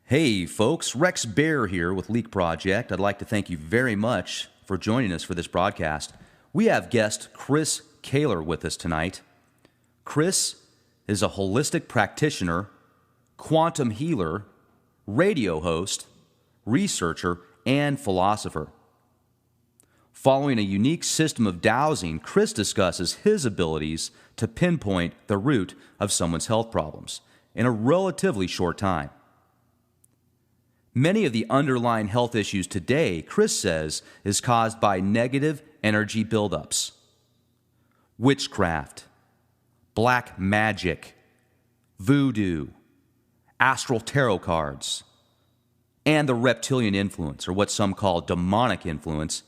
Hey folks, Rex Bear here with Leak Project. I'd like to thank you very much for joining us for this broadcast. We have guest Chris Kehler with us tonight. Chris is a holistic practitioner, quantum healer, radio host, researcher, and philosopher. Following a unique system of dowsing, Chris discusses his abilities to pinpoint the root of someone's health problems in a relatively short time. Many of the underlying health issues today, Chris says, is caused by negative energy buildups. Witchcraft, black magic, voodoo, astral tarot cards, and the reptilian influence, or what some call demonic influence.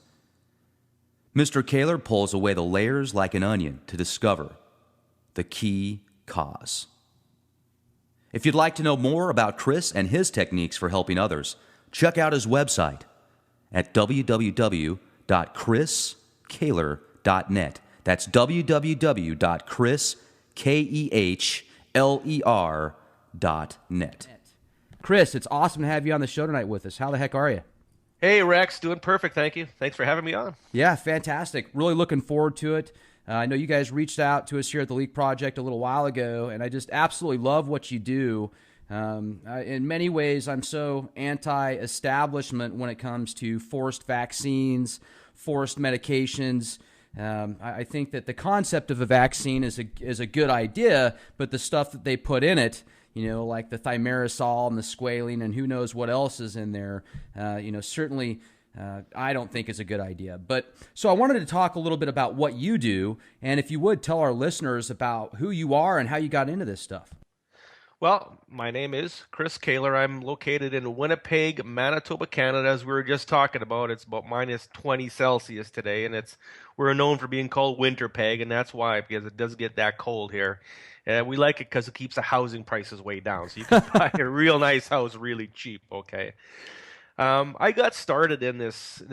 Mr. Kehler pulls away the layers like an onion to discover the key cause. If you'd like to know more about Chris and his techniques for helping others, check out his website at www.chriskehler.net. That's www.chriskehler.net. Chris, it's awesome to have you on the show tonight with us. How the heck are you? Hey, Rex. Doing perfect, thank you. Thanks for having me on. Yeah, fantastic. Really looking forward to it. I know you guys reached out to us here at the Leak Project a little while ago, and I just absolutely love what you do. In many ways, I'm so anti-establishment when it comes to forced vaccines, forced medications. I think that the concept of a vaccine is a good idea, but the stuff that they put in it, like the thimerosal and the squalene and who knows what else is in there, certainly I don't think is a good idea. So I wanted to talk a little bit about what you do, and if you would tell our listeners about who you are and how you got into this stuff. Well, my name is Chris Kehler. I'm located in Winnipeg, Manitoba, Canada. As we were just talking about, it's about minus 20 Celsius today, and we're known for being called Winterpeg, and that's why, because it does get that cold here. We like it because it keeps the housing prices way down, so you can buy a real nice house really cheap, okay? I got started in this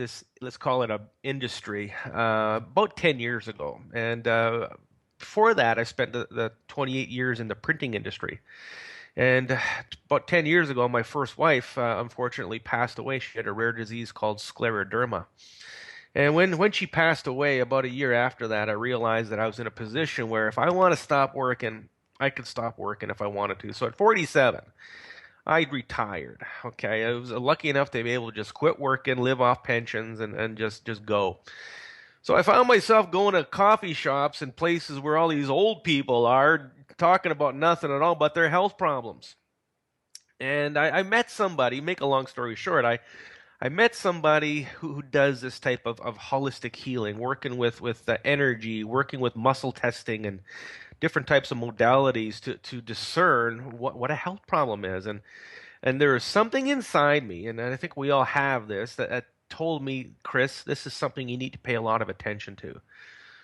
let's call it a industry about 10 years ago, and before that I spent the 28 years in the printing industry. And about 10 years ago, my first wife unfortunately passed away. She had a rare disease called scleroderma. And when she passed away, about a year after that, I realized that I was in a position where if I want to stop working, I could stop working if I wanted to. So at 47, I retired. Okay, I was lucky enough to be able to just quit working, live off pensions, and just go. So I found myself going to coffee shops and places where all these old people are talking about nothing at all but their health problems. And I met somebody, make a long story short, I met somebody who does this type of holistic healing, working with the energy, working with muscle testing and different types of modalities to discern what a health problem is. And there is something inside me, and I think we all have this, that told me, Chris, this is something you need to pay a lot of attention to.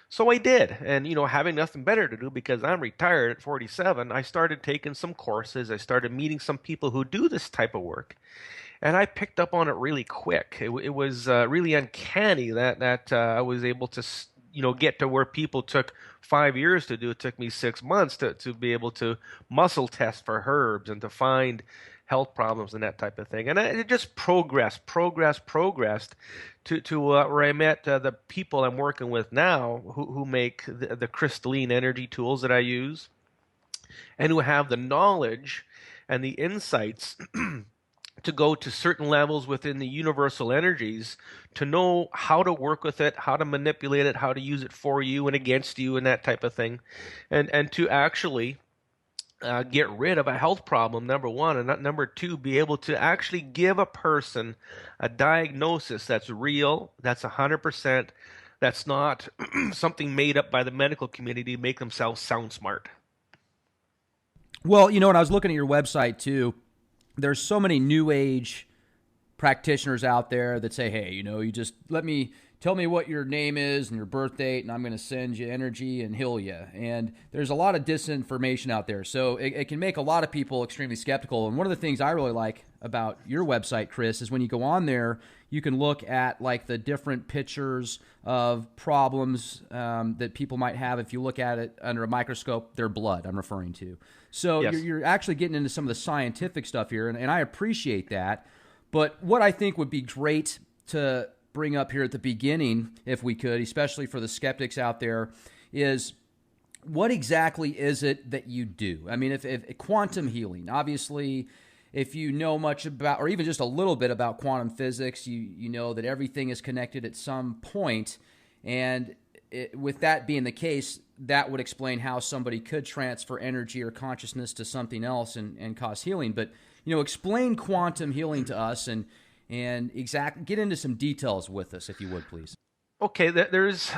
So I did. And, having nothing better to do because I'm retired at 47, I started taking some courses. I started meeting some people who do this type of work. And I picked up on it really quick. It was really uncanny that I was able to, get to where people took 5 years to do. It took me 6 months to be able to muscle test for herbs and to find health problems and that type of thing. And it just progressed to where I met the people I'm working with now who make the crystalline energy tools that I use and who have the knowledge and the insights to go to certain levels within the universal energies to know how to work with it, how to manipulate it, how to use it for you and against you and that type of thing. And to actually get rid of a health problem, number one, and number two, be able to actually give a person a diagnosis that's real, that's 100%, that's not something made up by the medical community to make themselves sound smart. Well, when I was looking at your website too, there's so many new age practitioners out there that say, hey, you just let me tell me what your name is and your birth date, and I'm going to send you energy and heal you. And there's a lot of disinformation out there. So it can make a lot of people extremely skeptical. And one of the things I really like about your website, Chris, is when you go on there, you can look at like the different pictures of problems that people might have. If you look at it under a microscope, their blood, I'm referring to. So Yes. you're actually getting into some of the scientific stuff here, and I appreciate that. But what I think would be great to bring up here at the beginning, if we could, especially for the skeptics out there, is what exactly is it that you do? I mean, if quantum healing, obviously, if you know much about, or even just a little bit about quantum physics, you know that everything is connected at some point, and with that being the case, that would explain how somebody could transfer energy or consciousness to something else and cause healing. But, explain quantum healing to us and get into some details with us, if you would, please. Okay, there's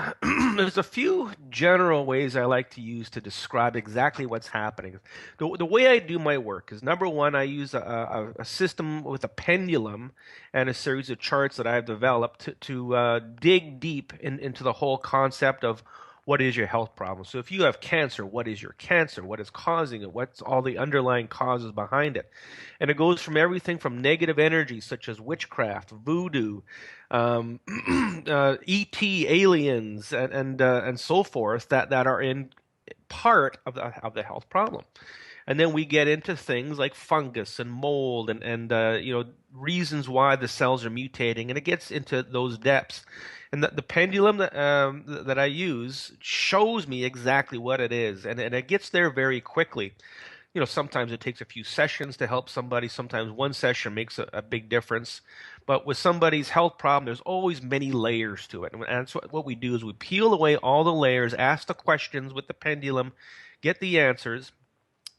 there's a few general ways I like to use to describe exactly what's happening. The way I do my work is, number one, I use a system with a pendulum and a series of charts that I've developed to dig deep into the whole concept of what is your health problem. So if you have cancer, what is your cancer? What is causing it? What's all the underlying causes behind it? And it goes from everything from negative energy, such as witchcraft, voodoo, ET, aliens, and so forth, that are in part of the health problem. And then we get into things like fungus and mold and reasons why the cells are mutating, and it gets into those depths. And the pendulum that I use shows me exactly what it is, and it gets there very quickly. Sometimes it takes a few sessions to help somebody. Sometimes one session makes a big difference. But with somebody's health problem, there's always many layers to it. And so what we do is we peel away all the layers, ask the questions with the pendulum, get the answers.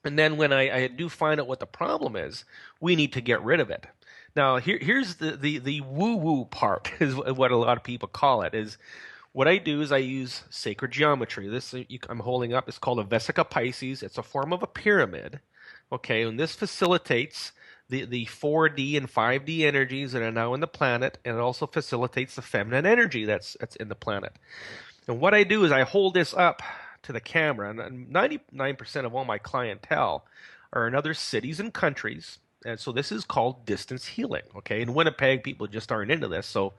And then when I do find out what the problem is, we need to get rid of it. Now, here's the woo-woo part, is what a lot of people call it, is what I do is I use sacred geometry. This I'm holding up is called a Vesica Pisces. It's a form of a pyramid, okay? And this facilitates the 4D and 5D energies that are now in the planet, and it also facilitates the feminine energy that's in the planet. And what I do is I hold this up to the camera, and 99% of all my clientele are in other cities and countries. And so this is called distance healing, okay? In Winnipeg, people just aren't into this, so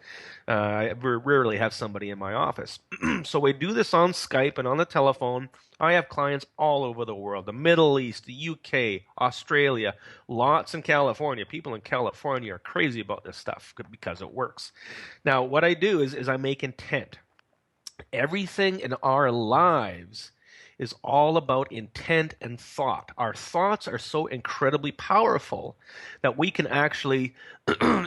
I rarely have somebody in my office. So we do this on Skype and on the telephone. I have clients all over the world, the Middle East, the UK, Australia, lots in California. People in California are crazy about this stuff because it works. Now, what I do is I make intent. Everything in our lives is all about intent and thought. Our thoughts are so incredibly powerful that we can actually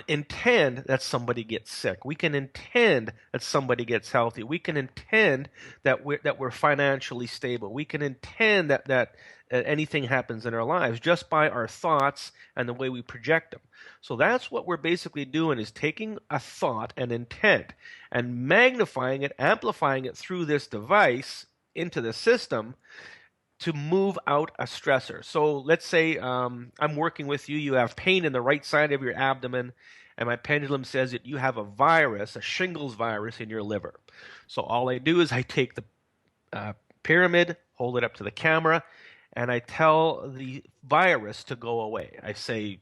intend that somebody gets sick. We can intend that somebody gets healthy. We can intend that we're financially stable. We can intend that anything happens in our lives just by our thoughts and the way we project them. So that's what we're basically doing, is taking a thought, an intent, and magnifying it, amplifying it through this device into the system to move out a stressor. So let's say I'm working with you. You have pain in the right side of your abdomen, and my pendulum says that you have a virus, a shingles virus, in your liver. So all I do is I take the pyramid, hold it up to the camera, and I tell the virus to go away. I say,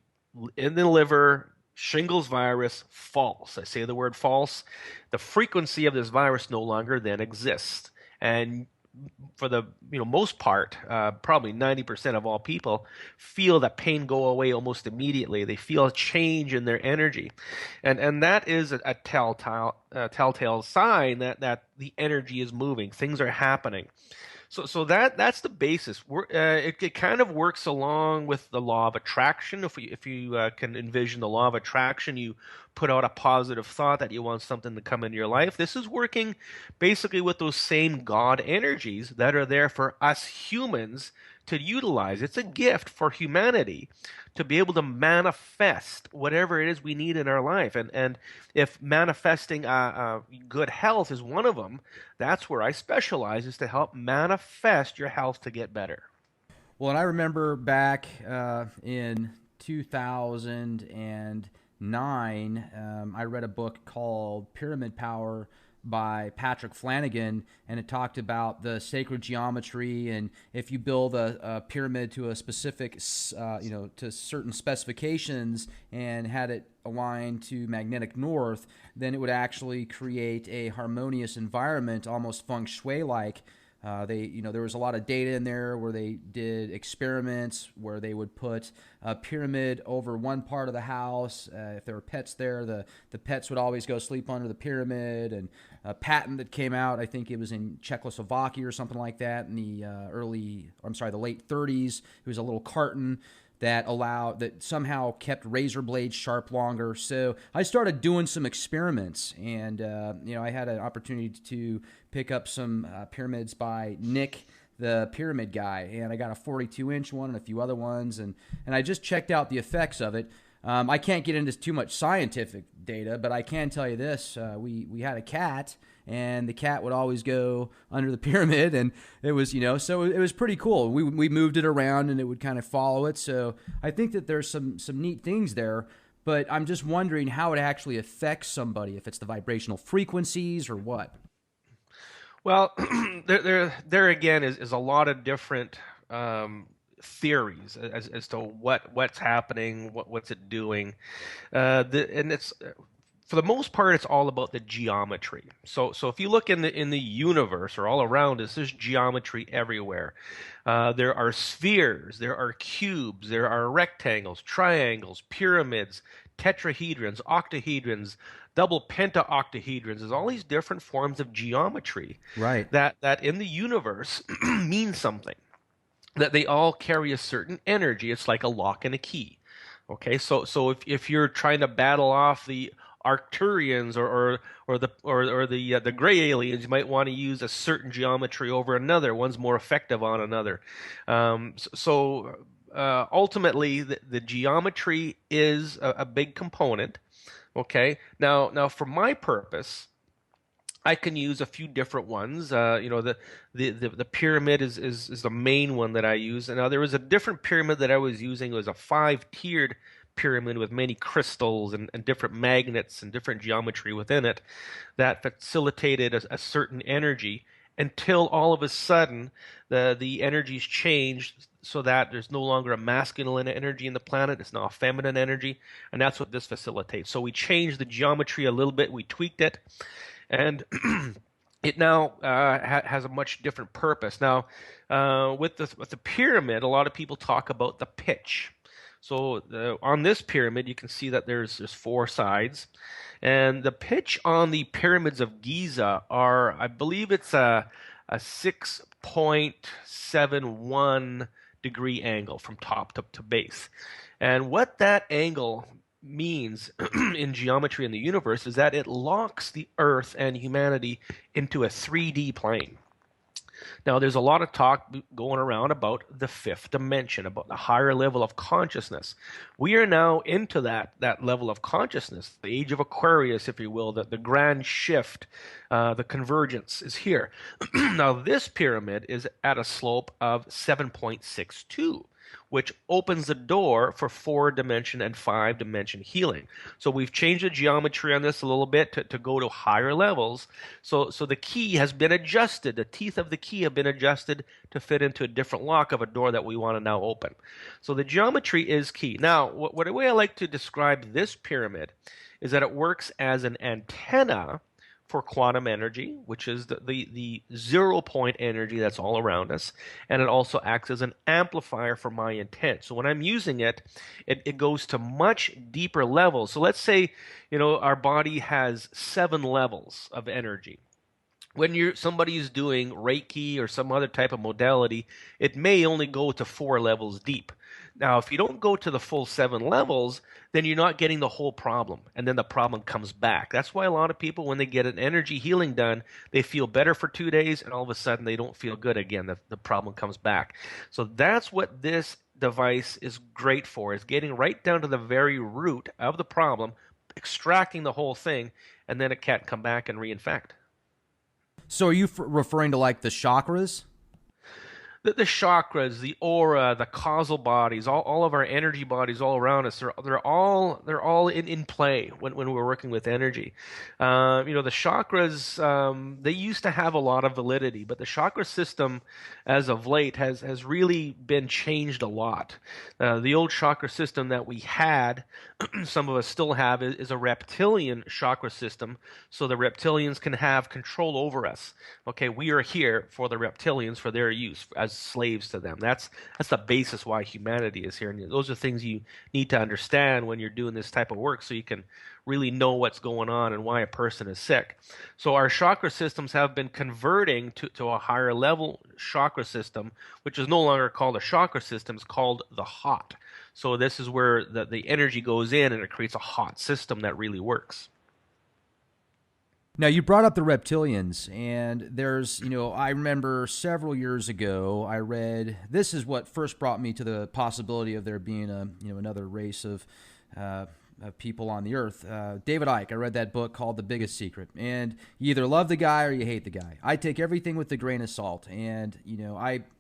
in the liver, shingles virus, false. I say the word false. The frequency of this virus no longer then exists. And for the most part, probably 90% of all people feel that pain go away almost immediately. They feel a change in their energy, and that is a telltale sign that the energy is moving. Things are happening. So that's the basis. It kind of works along with the law of attraction. If you can envision the law of attraction, you put out a positive thought that you want something to come into your life. This is working basically with those same God energies that are there for us humans to utilize. It's a gift for humanity to be able to manifest whatever it is we need in our life. And if manifesting good health is one of them, that's where I specialize, is to help manifest your health to get better. Well, and I remember back in 2009, I read a book called Pyramid Power, by Patrick Flanagan, and it talked about the sacred geometry, and if you build a pyramid to a specific, to certain specifications and had it aligned to magnetic north, then it would actually create a harmonious environment, almost feng shui-like. There was a lot of data in there where they did experiments where they would put a pyramid over one part of the house. If there were pets there, the pets would always go sleep under the pyramid. And a patent that came out, I think it was in Czechoslovakia or something like that in the late 30s. It was a little carton that somehow kept razor blades sharp longer. So I started doing some experiments, and I had an opportunity to pick up some pyramids by Nick, the pyramid guy, and I got a 42-inch one and a few other ones, and I just checked out the effects of it. I can't get into too much scientific data, but I can tell you this: we had a cat, and the cat would always go under the pyramid, and it was, so it was pretty cool. We moved it around, and it would kind of follow it. So I think that there's some neat things there, but I'm just wondering how it actually affects somebody, if it's the vibrational frequencies or what. Well, there again is a lot of different theories as to what's happening, what's it doing, and it's. For the most part, it's all about the geometry. So if you look in the universe or all around us, there's geometry everywhere. There are spheres, there are cubes, there are rectangles, triangles, pyramids, tetrahedrons, octahedrons, double pentaoctahedrons. There's all these different forms of geometry, right? That in the universe mean something. That they all carry a certain energy. It's like a lock and a key. Okay, so if you're trying to battle off the Arcturians or the gray aliens, you might want to use a certain geometry over another. One's more effective on another. Ultimately, the geometry is a big component. Okay. Now for my purpose, I can use a few different ones. The pyramid is the main one that I use. And now there was a different pyramid that I was using. It was a 5-tiered pyramid with many crystals and different magnets and different geometry within it that facilitated a certain energy, until all of a sudden the energies changed so that there's no longer a masculine energy in the planet. It's now a feminine energy, and that's what this facilitates. So we changed the geometry a little bit, we tweaked it, and it now has a much different purpose. Now, with the pyramid, a lot of people talk about the pitch. So on this pyramid, you can see that there's 4 sides, and the pitch on the pyramids of Giza are, I believe it's a 6.71 degree angle from top to base. And what that angle means in geometry in the universe is that it locks the Earth and humanity into a 3D plane. Now, there's a lot of talk going around about the 5th dimension, about the higher level of consciousness. We are now into that level of consciousness, the age of Aquarius, if you will, the grand shift, the convergence is here. Now, this pyramid is at a slope of 7.62. which opens the door for 4-dimension and 5-dimension healing. So we've changed the geometry on this a little bit to go to higher levels. So the key has been adjusted. The teeth of the key have been adjusted to fit into a different lock of a door that we want to now open. So the geometry is key. Now, the way I like to describe this pyramid is that it works as an antenna for quantum energy, which is the 0-point energy that's all around us, and it also acts as an amplifier for my intent. So when I'm using it, it goes to much deeper levels. So let's say, our body has 7 levels of energy. When somebody is doing Reiki or some other type of modality, it may only go to 4 levels deep. Now, if you don't go to the full 7 levels, then you're not getting the whole problem, and then the problem comes back. That's why a lot of people, when they get an energy healing done, they feel better for 2 days, and all of a sudden they don't feel good again. The problem comes back. So that's what this device is great for, is getting right down to the very root of the problem, extracting the whole thing, and then it can't come back and reinfect. So are you referring to like the chakras? the chakras, the aura, the causal bodies, all of our energy bodies all around us, they're all in play when we're working with energy. The chakras, they used to have a lot of validity, but the chakra system as of late has really been changed a lot. The old chakra system that we had, some of us still have, is a reptilian chakra system, so the reptilians can have control over us. Okay, we are here for the reptilians, for their use as slaves to them. That's the basis why humanity is here, and those are things you need to understand when you're doing this type of work, so you can really know what's going on and why a person is sick. So our chakra systems have been converting to a higher level chakra system, which is no longer called a chakra system, it's called the hot. So this is where the energy goes in and it creates a hot system that really works. Now, you brought up the reptilians, and there's, I remember several years ago, I read, this is what first brought me to the possibility of there being another race of people on the earth. David Icke, I read that book called The Biggest Secret, and you either love the guy or you hate the guy. I take everything with a grain of salt, and,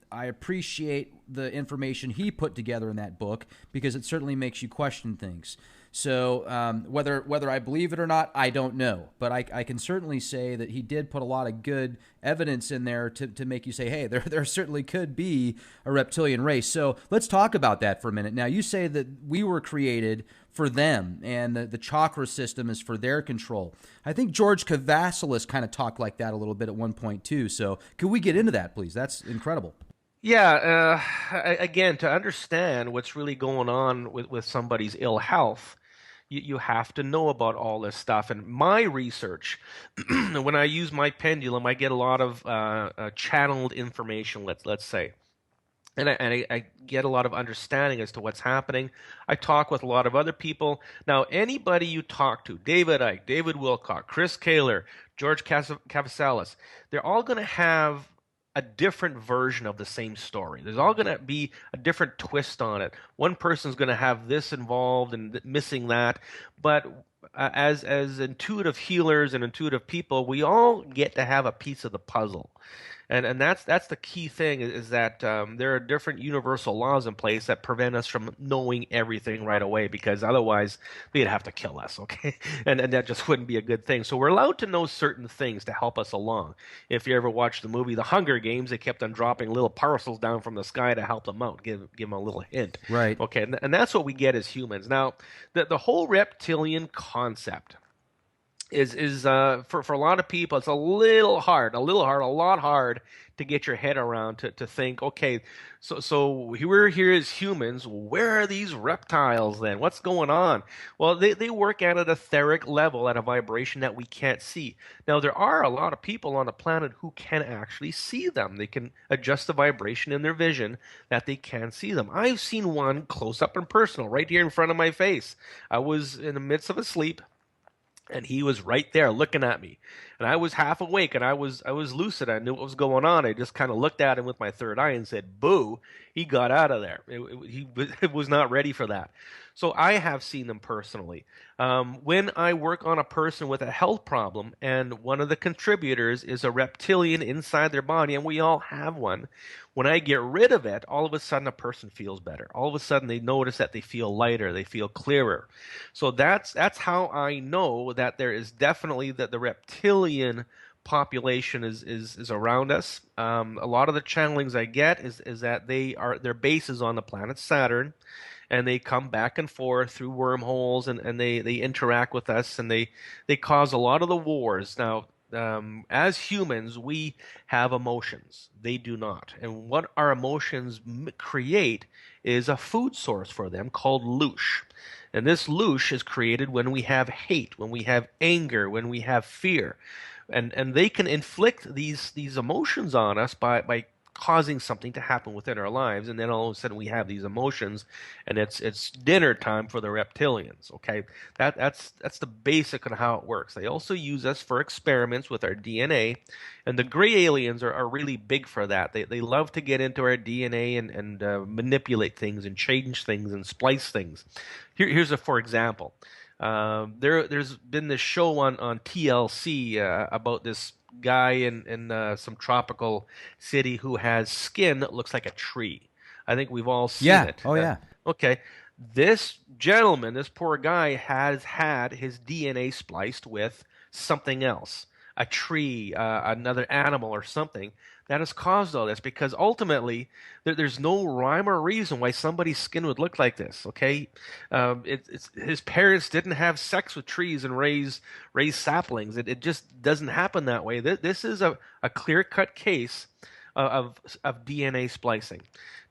I appreciate the information he put together in that book because it certainly makes you question things. So whether I believe it or not, I don't know. But I can certainly say that he did put a lot of good evidence in there to make you say, hey, there certainly could be a reptilian race. So let's talk about that for a minute. Now, you say that we were created for them and the chakra system is for their control. I think George Kavasilis kind of talked like that a little bit at one point too. So could we get into that, please? That's incredible. Yeah, again, to understand what's really going on with somebody's ill health, you have to know about all this stuff. And my research, when I use my pendulum, I get a lot of channeled information, let's say. And I get a lot of understanding as to what's happening. I talk with a lot of other people. Now, anybody you talk to, David Icke, David Wilcock, Chris Kehler, George Kavasilis, they're all going to have a different version of the same story. There's all going to be a different twist on it. One person's going to have this involved and missing that. But as intuitive healers and intuitive people, we all get to have a piece of the puzzle. And that's the key thing is that there are different universal laws in place that prevent us from knowing everything right away, because otherwise they'd have to kill us, okay? And that just wouldn't be a good thing. So we're allowed to know certain things to help us along. If you ever watched the movie The Hunger Games, they kept on dropping little parcels down from the sky to help them out, give them a little hint. Right. Okay, and that's what we get as humans. Now, the whole reptilian concept is for a lot of people, it's a lot hard to get your head around, to think, okay, so we're here as humans, where are these reptiles then? What's going on? Well, they work at an etheric level, at a vibration that we can't see. Now, there are a lot of people on the planet who can actually see them. They can adjust the vibration in their vision that they can see them. I've seen one close up and personal right here in front of my face. I was in the midst of a sleep, and he was right there looking at me. And I was half awake, and I was lucid. I knew what was going on. I just kind of looked at him with my third eye and said, boo. He got out of there. He was not ready for that. So I have seen them personally. When I work on a person with a health problem, and one of the contributors is a reptilian inside their body, and we all have one, when I get rid of it, all of a sudden a person feels better. All of a sudden they notice that they feel lighter, they feel clearer. So that's how I know that there is definitely the reptilian population is around us. A lot of the channelings I get is that their base is on the planet Saturn, and they come back and forth through wormholes, and they interact with us, and they cause a lot of the wars. Now, as humans, we have emotions. They do not. And what our emotions create is a food source for them called loosh. And this loosh is created when we have hate, when we have anger, when we have fear. And they can inflict these emotions on us by causing something to happen within our lives, and then all of a sudden we have these emotions, and it's dinner time for the reptilians. Okay, that's the basic on how it works. They also use us for experiments with our DNA, and the gray aliens are really big for that. They love to get into our DNA and manipulate things and change things and splice things. Here's for example. There's been this show on TLC about this guy in some tropical city who has skin that looks like a tree. I think we've all seen Yeah. it. Oh, yeah. Okay. This gentleman, this poor guy, has had his DNA spliced with something else, a tree, another animal, or something that has caused all this. Because ultimately, there's no rhyme or reason why somebody's skin would look like this. Okay, it's his parents didn't have sex with trees and raise saplings. It just doesn't happen that way. This is a clear-cut case of DNA splicing.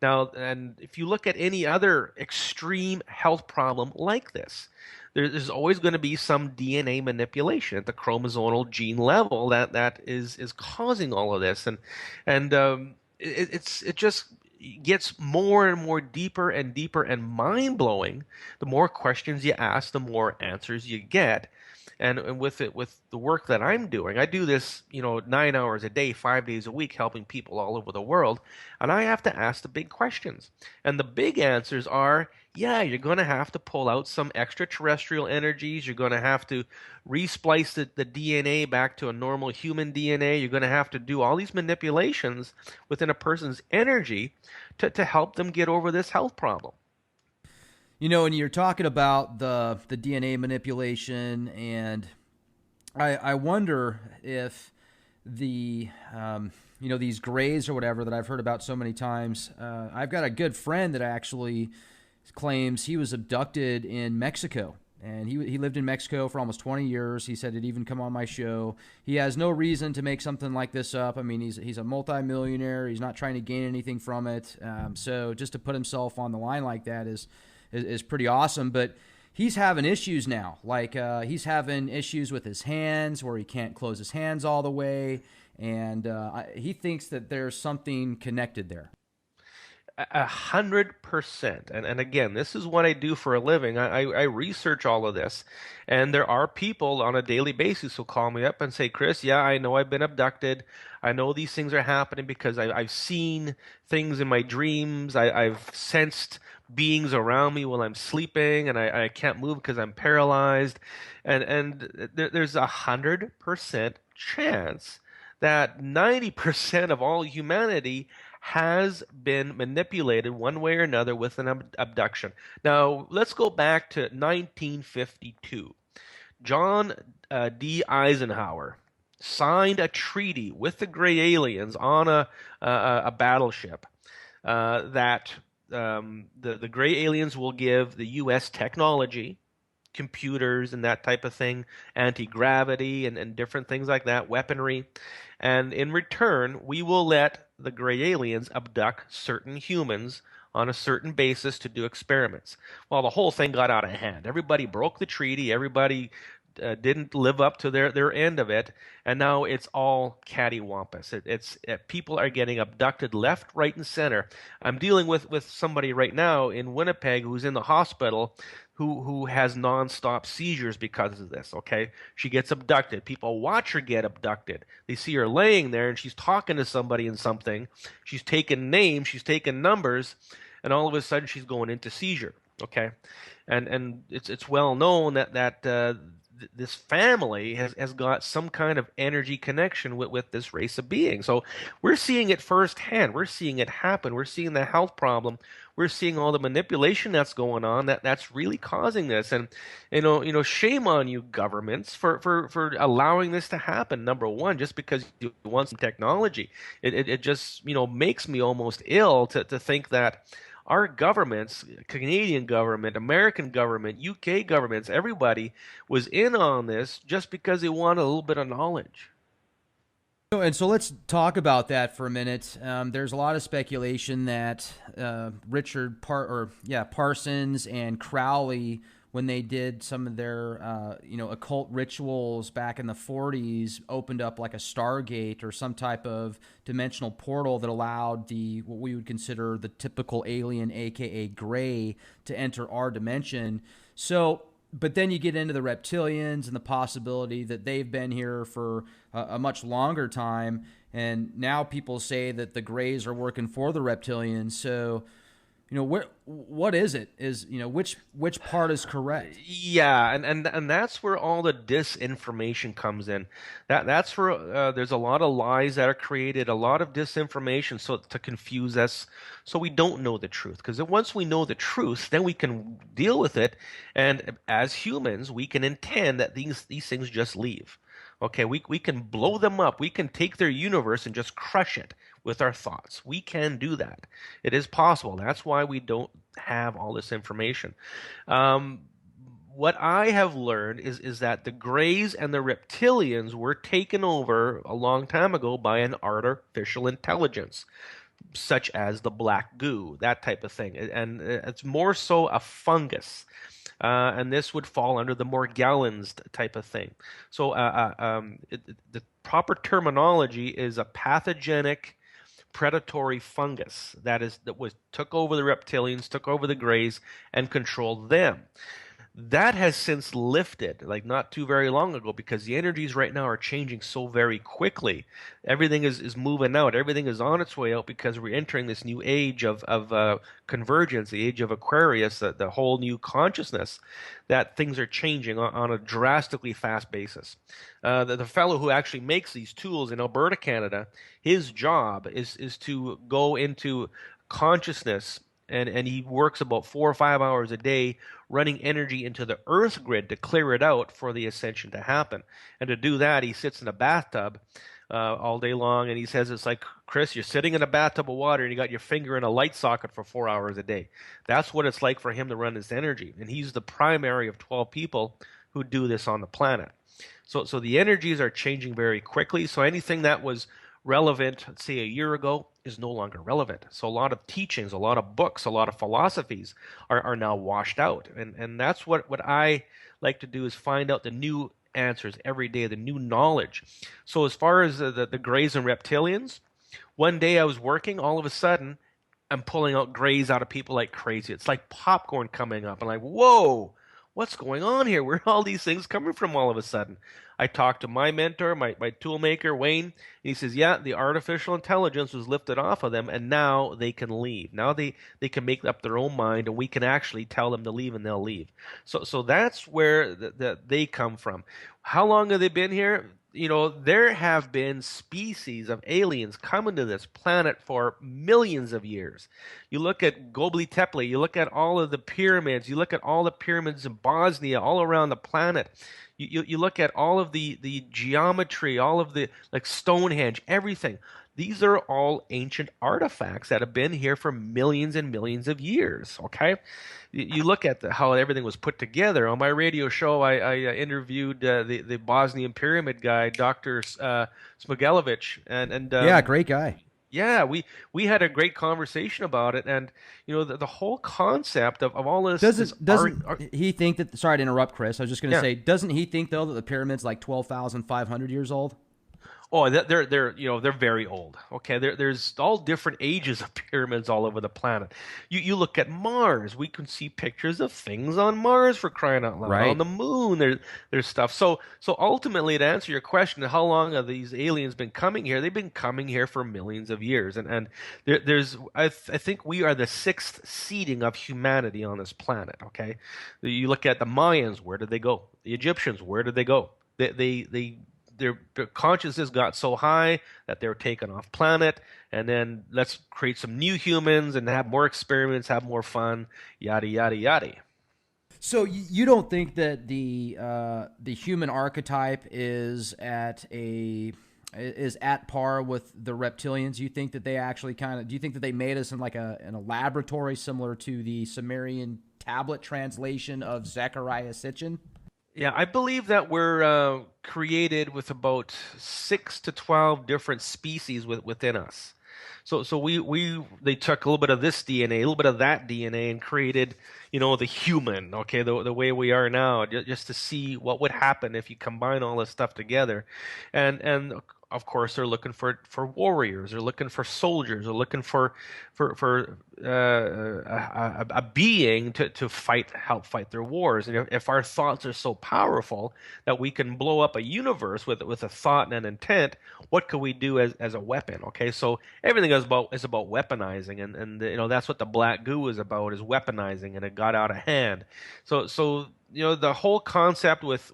Now, and if you look at any other extreme health problem like this, there's always going to be some DNA manipulation at the chromosomal gene level that is causing all of this, and it just gets more and more deeper and deeper and mind blowing. The more questions you ask, the more answers you get. And with the work that I'm doing, I do this, 9 hours a day, 5 days a week, helping people all over the world, and I have to ask the big questions. And the big answers are, yeah, you're going to have to pull out some extraterrestrial energies. You're going to have to resplice the DNA back to a normal human DNA. You're going to have to do all these manipulations within a person's energy to help them get over this health problem. When you're talking about the DNA manipulation, and I wonder if the these grays or whatever that I've heard about so many times. I've got a good friend that actually claims he was abducted in Mexico, and he lived in Mexico for almost 20 years. He said it'd even come on my show. He has no reason to make something like this up. I mean, he's a multimillionaire. He's not trying to gain anything from it. So just to put himself on the line like that is pretty awesome. But he's having issues now. Like he's having issues with his hands where he can't close his hands all the way. And he thinks that there's something connected there. 100%. And again, this is what I do for a living. I research all of this. And there are people on a daily basis who call me up and say, Chris, yeah, I know I've been abducted. I know these things are happening because I've seen things in my dreams. I've sensed beings around me while I'm sleeping, and I can't move because I'm paralyzed. And there's 100% chance that 90% of all humanity has been manipulated one way or another with an abduction. Now, let's go back to 1952. John D. Eisenhower signed a treaty with the gray aliens on a battleship that the gray aliens will give the U.S. technology, computers and that type of thing, anti-gravity and different things like that, weaponry. And in return, we will let the gray aliens abduct certain humans on a certain basis to do experiments. Well, the whole thing got out of hand. Everybody broke the treaty. Everybody didn't live up to their end of it, and now it's all cattywampus. People are getting abducted left, right, and center. I'm dealing with somebody right now in Winnipeg who's in the hospital who has nonstop seizures because of this. Okay, she gets abducted. People watch her get abducted. They see her laying there and she's talking to somebody in something. She's taking names, she's taking numbers, and all of a sudden she's going into seizure. Okay, and it's well known that this family has got some kind of energy connection with this race of beings. So we're seeing it firsthand. We're seeing it happen. We're seeing the health problem. We're seeing all the manipulation that's going on that's really causing this. And shame on you governments for allowing this to happen. Number one, just because you want some technology, it just makes me almost ill to think that our governments, Canadian government, American government, UK governments, everybody was in on this just because they wanted a little bit of knowledge. And so let's talk about that for a minute. There's a lot of speculation that Parsons and Crowley, when they did some of their occult rituals back in the 40s, opened up like a Stargate or some type of dimensional portal that allowed what we would consider the typical alien, aka gray, to enter our dimension. So, but then you get into the reptilians and the possibility that they've been here for a much longer time, and now people say that the grays are working for the reptilians. So what is it? Is which part is correct? Yeah, and that's where all the disinformation comes in. That's where there's a lot of lies that are created, a lot of disinformation, so to confuse us, so we don't know the truth. Because once we know the truth, then we can deal with it, and as humans, we can intend that these things just leave. Okay, we can blow them up. We can take their universe and just crush it with our thoughts. We can do that. It is possible. That's why we don't have all this information. What I have learned is that the Greys and the Reptilians were taken over a long time ago by an artificial intelligence, such as the black goo, that type of thing. And it's more so a fungus. And this would fall under the Morgellons type of thing. So the proper terminology is a pathogenic predatory fungus that took over the reptilians, took over the Greys, and controlled them. That has since lifted, like not too very long ago, because the energies right now are changing so very quickly. Everything is moving out. Everything is on its way out because we're entering this new age of convergence, the age of Aquarius, the whole new consciousness, that things are changing on a drastically fast basis. The fellow who actually makes these tools in Alberta, Canada, his job is to go into consciousness, and he works about 4 or 5 hours a day running energy into the earth grid to clear it out for the ascension to happen. And to do that, he sits in a bathtub all day long, and he says it's like, Chris, you're sitting in a bathtub of water and you got your finger in a light socket for 4 hours a day. That's what it's like for him to run this energy. And he's the primary of 12 people who do this on the planet. So the energies are changing very quickly. So anything that was relevant, let's say a year ago, is no longer relevant. So a lot of teachings, a lot of books, a lot of philosophies are now washed out. And that's what I like to do, is find out the new answers every day, the new knowledge. So as far as the Greys and Reptilians, one day I was working, all of a sudden, I'm pulling out Greys out of people like crazy. It's like popcorn coming up. I'm like, whoa, what's going on here? Where are all these things coming from all of a sudden? I talked to my mentor, my tool maker, Wayne, and he says, yeah, the artificial intelligence was lifted off of them, and now they can leave. Now they can make up their own mind, and we can actually tell them to leave, and they'll leave. So that's where they come from. How long have they been here? There have been species of aliens coming to this planet for millions of years. You look at Göbekli Tepe, you look at all of the pyramids, you look at all the pyramids in Bosnia, all around the planet. You look at all of the geometry, all of the, like Stonehenge, everything. These are all ancient artifacts that have been here for millions and millions of years, okay? You look at how everything was put together. On my radio show, I interviewed the Bosnian pyramid guy, Dr. Smogelevic. Yeah, great guy. Yeah, we had a great conversation about it, and the whole concept of all this. Doesn't he think that? Sorry to interrupt, Chris. I was just going to say, doesn't he think though that the pyramid's like 12,500 years old? Oh, they're very old. Okay, there's all different ages of pyramids all over the planet. You look at Mars. We can see pictures of things on Mars, for crying out loud. Right. On the moon, there's stuff. So ultimately, to answer your question, how long have these aliens been coming here? They've been coming here for millions of years, and I think we are the sixth seeding of humanity on this planet. Okay, you look at the Mayans. Where did they go? The Egyptians. Where did they go? Their consciousness got so high that they were taken off planet, and then let's create some new humans and have more experiments, have more fun, yada yada yada. So you don't think that the human archetype is at par with the reptilians? You think that they actually do you think that they made us in in a laboratory similar to the Sumerian tablet translation of Zechariah Sitchin? Yeah, I believe that we're created with about 6 to 12 different species within us. So they took a little bit of this DNA, a little bit of that DNA, and created, the human, okay, the way we are now, just to see what would happen if you combine all this stuff together. And of course, they're looking for warriors. They're looking for soldiers. They're looking for a being to help fight their wars. And if our thoughts are so powerful that we can blow up a universe with a thought and an intent, what could we do as a weapon? Okay, so everything is about weaponizing, and that's what the black goo is about, is weaponizing, and it got out of hand. So the whole concept with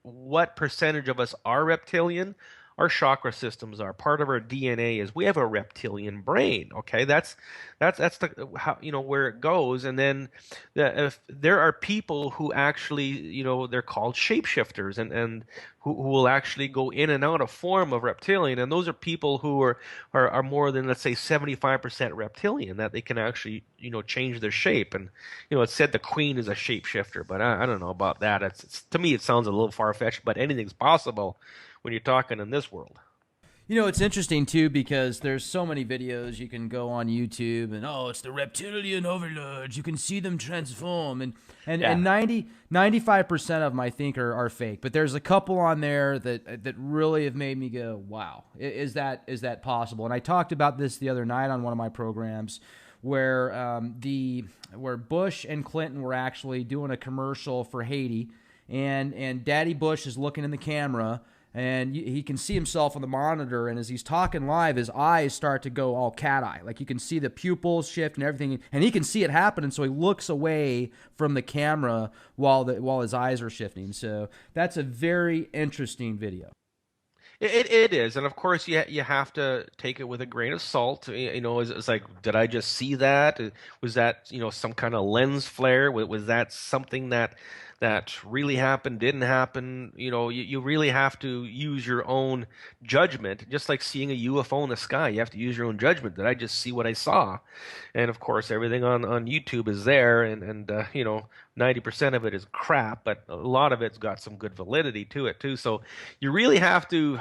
what percentage of us are reptilian, our chakra systems are part of our DNA, is we have a reptilian brain. Okay, that's the how, where it goes. And then if there are people who actually, they're called shapeshifters, and who will actually go in and out of form of reptilian, and those are people who are more than, let's say, 75% reptilian, that they can actually change their shape. And it's said the queen is a shapeshifter, but I don't know about that. It's to me, it sounds a little far-fetched, but anything's possible when you're talking in this world. It's interesting, too, because there's so many videos you can go on YouTube, and, it's the reptilian overlords. You can see them transform. And 95% of them, I think, are fake. But there's a couple on there that really have made me go, wow, is that possible? And I talked about this the other night on one of my programs, where Bush and Clinton were actually doing a commercial for Haiti, and Daddy Bush is looking in the camera, and he can see himself on the monitor, and as he's talking live, his eyes start to go all cat-eye. Like, you can see the pupils shift and everything, and he can see it happening, so he looks away from the camera while his eyes are shifting. So that's a very interesting video. It is, and of course you have to take it with a grain of salt. It's like, did I just see that? Was that some kind of lens flare? Was that something that really happened, didn't happen? You really have to use your own judgment, just like seeing a UFO in the sky. You have to use your own judgment. Did I just see what I saw? And of course, everything on YouTube is there, and 90% of it is crap, but a lot of it's got some good validity to it too. So you really have to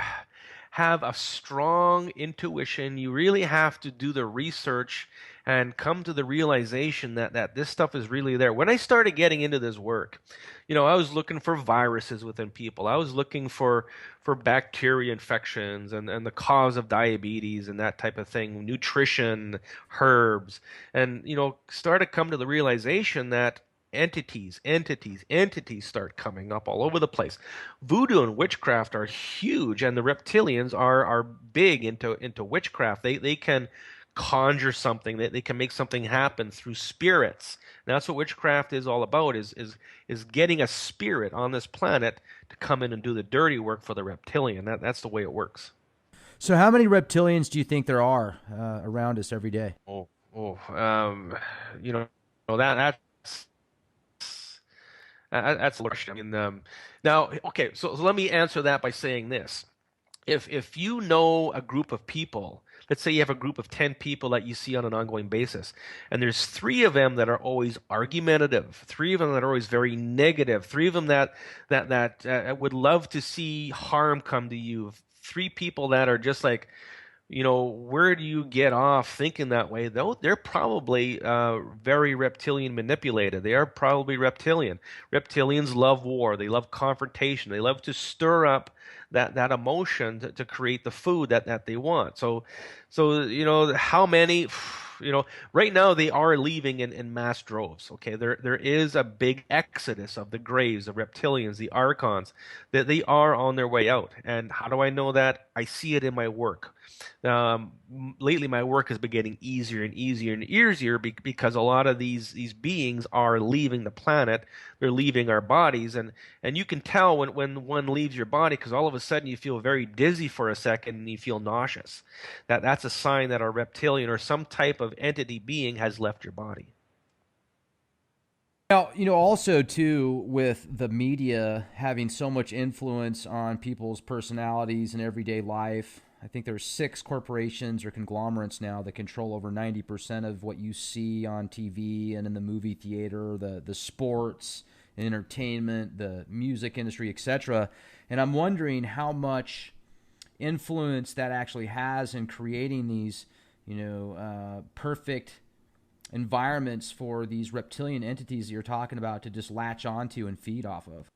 have a strong intuition. You really have to do the research and come to the realization that this stuff is really there. When I started getting into this work, I was looking for viruses within people. I was looking for bacteria infections and the cause of diabetes and that type of thing, nutrition, herbs, and started to come to the realization that entities start coming up all over the place. Voodoo and witchcraft are huge, and the reptilians are big into witchcraft. They can conjure something, they can make something happen through spirits. And that's what witchcraft is all about, is getting a spirit on this planet to come in and do the dirty work for the reptilian. That's the way it works. So how many reptilians do you think there are around us every day? That's a question. I mean, now, okay, so let me answer that by saying this. If you know a group of people, let's say you have a group of 10 people that you see on an ongoing basis, and there's 3 of them that are always argumentative, 3 of them that are always very negative, 3 of them that would love to see harm come to you, 3 people that are just like, where do you get off thinking that way? Though they're probably very reptilian manipulated. They are probably reptilian. Reptilians love war. They love confrontation. They love to stir up that emotion to create the food that they want. So how many? Right now they are leaving in mass droves. Okay, there is a big exodus of the graves, the reptilians, the archons, that they are on their way out. And how do I know that? I see it in my work. Lately, my work has been getting easier and easier and easier because a lot of these beings are leaving the planet. They're leaving our bodies, and you can tell when one leaves your body, because all of a sudden you feel very dizzy for a second and you feel nauseous. That's a sign that a reptilian or some type of entity being has left your body. Now, also, too, with the media having so much influence on people's personalities and everyday life, I think there's 6 corporations or conglomerates now that control over 90% of what you see on TV and in the movie theater, the sports, entertainment, the music industry, etc. And I'm wondering how much influence that actually has in creating these, perfect environments for these reptilian entities that you're talking about to just latch onto and feed off of.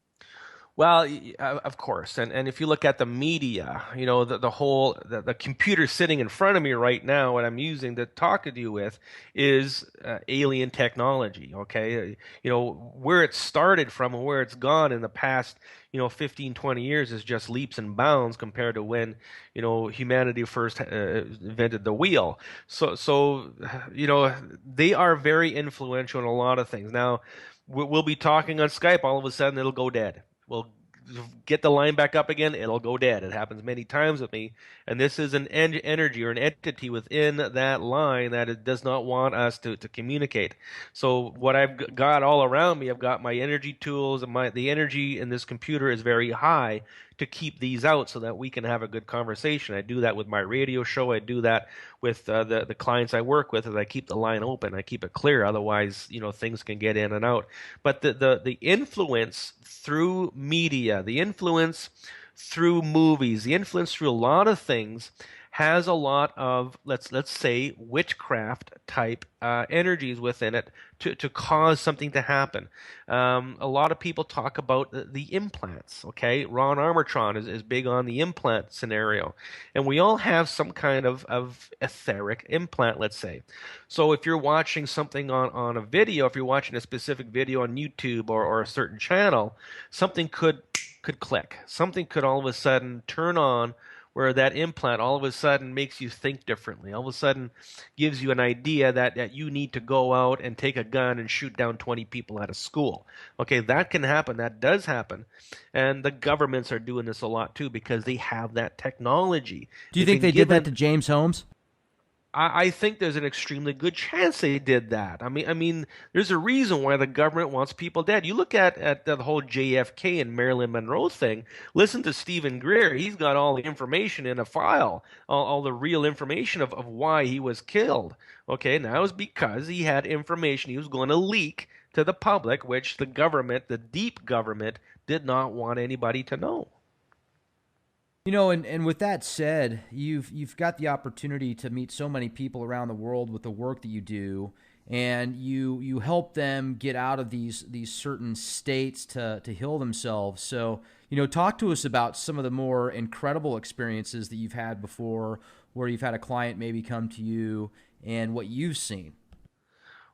Well, of course, and if you look at the media, you know, the computer sitting in front of me right now, what I'm using to talk to you with is alien technology. Okay, you know where it started from and where it's gone in the past, 15, 20 years is just leaps and bounds compared to when, humanity first invented the wheel. So they are very influential in a lot of things. Now, we'll be talking on Skype. All of a sudden, it'll go dead. We'll get the line back up again, it'll go dead. It happens many times with me. And this is an energy or an entity within that line that it does not want us to communicate. So what I've got all around me, I've got my energy tools, and the energy in this computer is very high to keep these out so that we can have a good conversation. I do that with my radio show. I do that with the clients I work with, as I keep the line open. I keep it clear. Otherwise, things can get in and out. But the influence through media, the influence through movies, the influence through a lot of things has a lot of, let's say, witchcraft type energies within it to cause something to happen. A lot of people talk about the implants. Okay, Ron Armatron is big on the implant scenario, and we all have some kind of etheric implant, let's say. So if you're watching something on a video, if you're watching a specific video on YouTube or a certain channel, something could click. Something could all of a sudden turn on, where that implant all of a sudden makes you think differently. All of a sudden gives you an idea that you need to go out and take a gun and shoot down 20 people at a school. Okay, that can happen. That does happen. And the governments are doing this a lot too because they have that technology. Do you think they did that to James Holmes? I think there's an extremely good chance they did that. I mean, there's a reason why the government wants people dead. You look at the whole JFK and Marilyn Monroe thing. Listen to Stephen Greer. He's got all the information in a file, all the real information of why he was killed. Okay, now it's because he had information he was going to leak to the public, which the government, the deep government, did not want anybody to know. And with that said, you've got the opportunity to meet so many people around the world with the work that you do, and you help them get out of these certain states to heal themselves. So, talk to us about some of the more incredible experiences that you've had before, where you've had a client maybe come to you and what you've seen.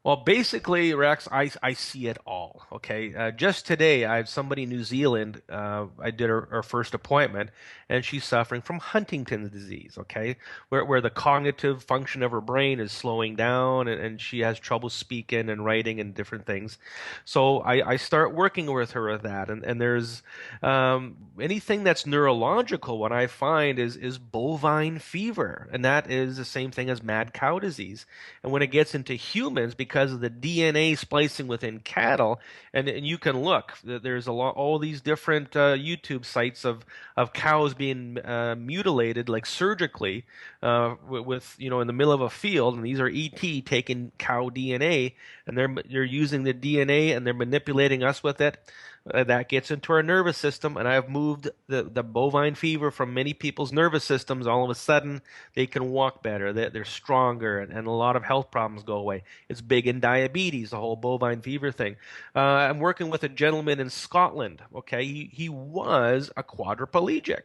Well, basically, Rex, I see it all. Okay, just today, I have somebody in New Zealand. I did her first appointment, and she's suffering from Huntington's disease. Okay, where the cognitive function of her brain is slowing down, and she has trouble speaking and writing and different things. So I start working with her with that, and there's anything that's neurological. What I find is bovine fever, and that is the same thing as mad cow disease. And when it gets into humans, because of the DNA splicing within cattle, and you can look. There's all these different YouTube sites of cows being mutilated, like surgically, with in the middle of a field, and these are ET taking cow DNA, and they're using the DNA and they're manipulating us with it. That gets into our nervous system, and I've moved the bovine fever from many people's nervous systems. All of a sudden, they can walk better, they're stronger, and a lot of health problems go away. It's big in diabetes, the whole bovine fever thing. I'm working with a gentleman in Scotland. Okay, he was a quadriplegic.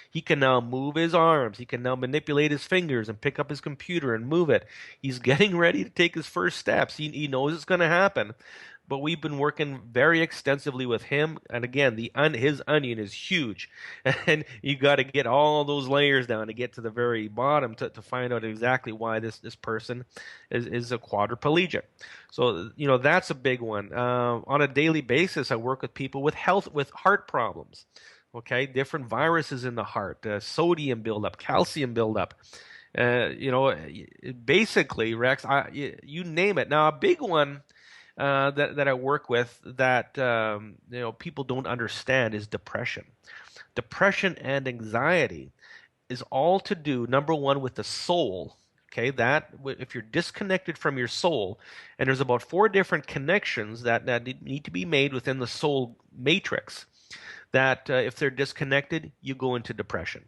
He can now move his arms. He can now manipulate his fingers and pick up his computer and move it. He's getting ready to take his first steps. He knows it's going to happen. But we've been working very extensively with him. And again, his onion is huge. And you got to get all those layers down to get to the very bottom to find out exactly why this person is a quadriplegic. So, that's a big one. On a daily basis, I work with people with heart problems. Okay, different viruses in the heart, sodium buildup, calcium buildup. Basically, Rex, you name it. Now, a big one that I work with that people don't understand is depression. Depression and anxiety is all to do, number one, with the soul. Okay, that if you're disconnected from your soul, and there's about 4 different connections that need to be made within the soul matrix, that if they're disconnected, you go into depression.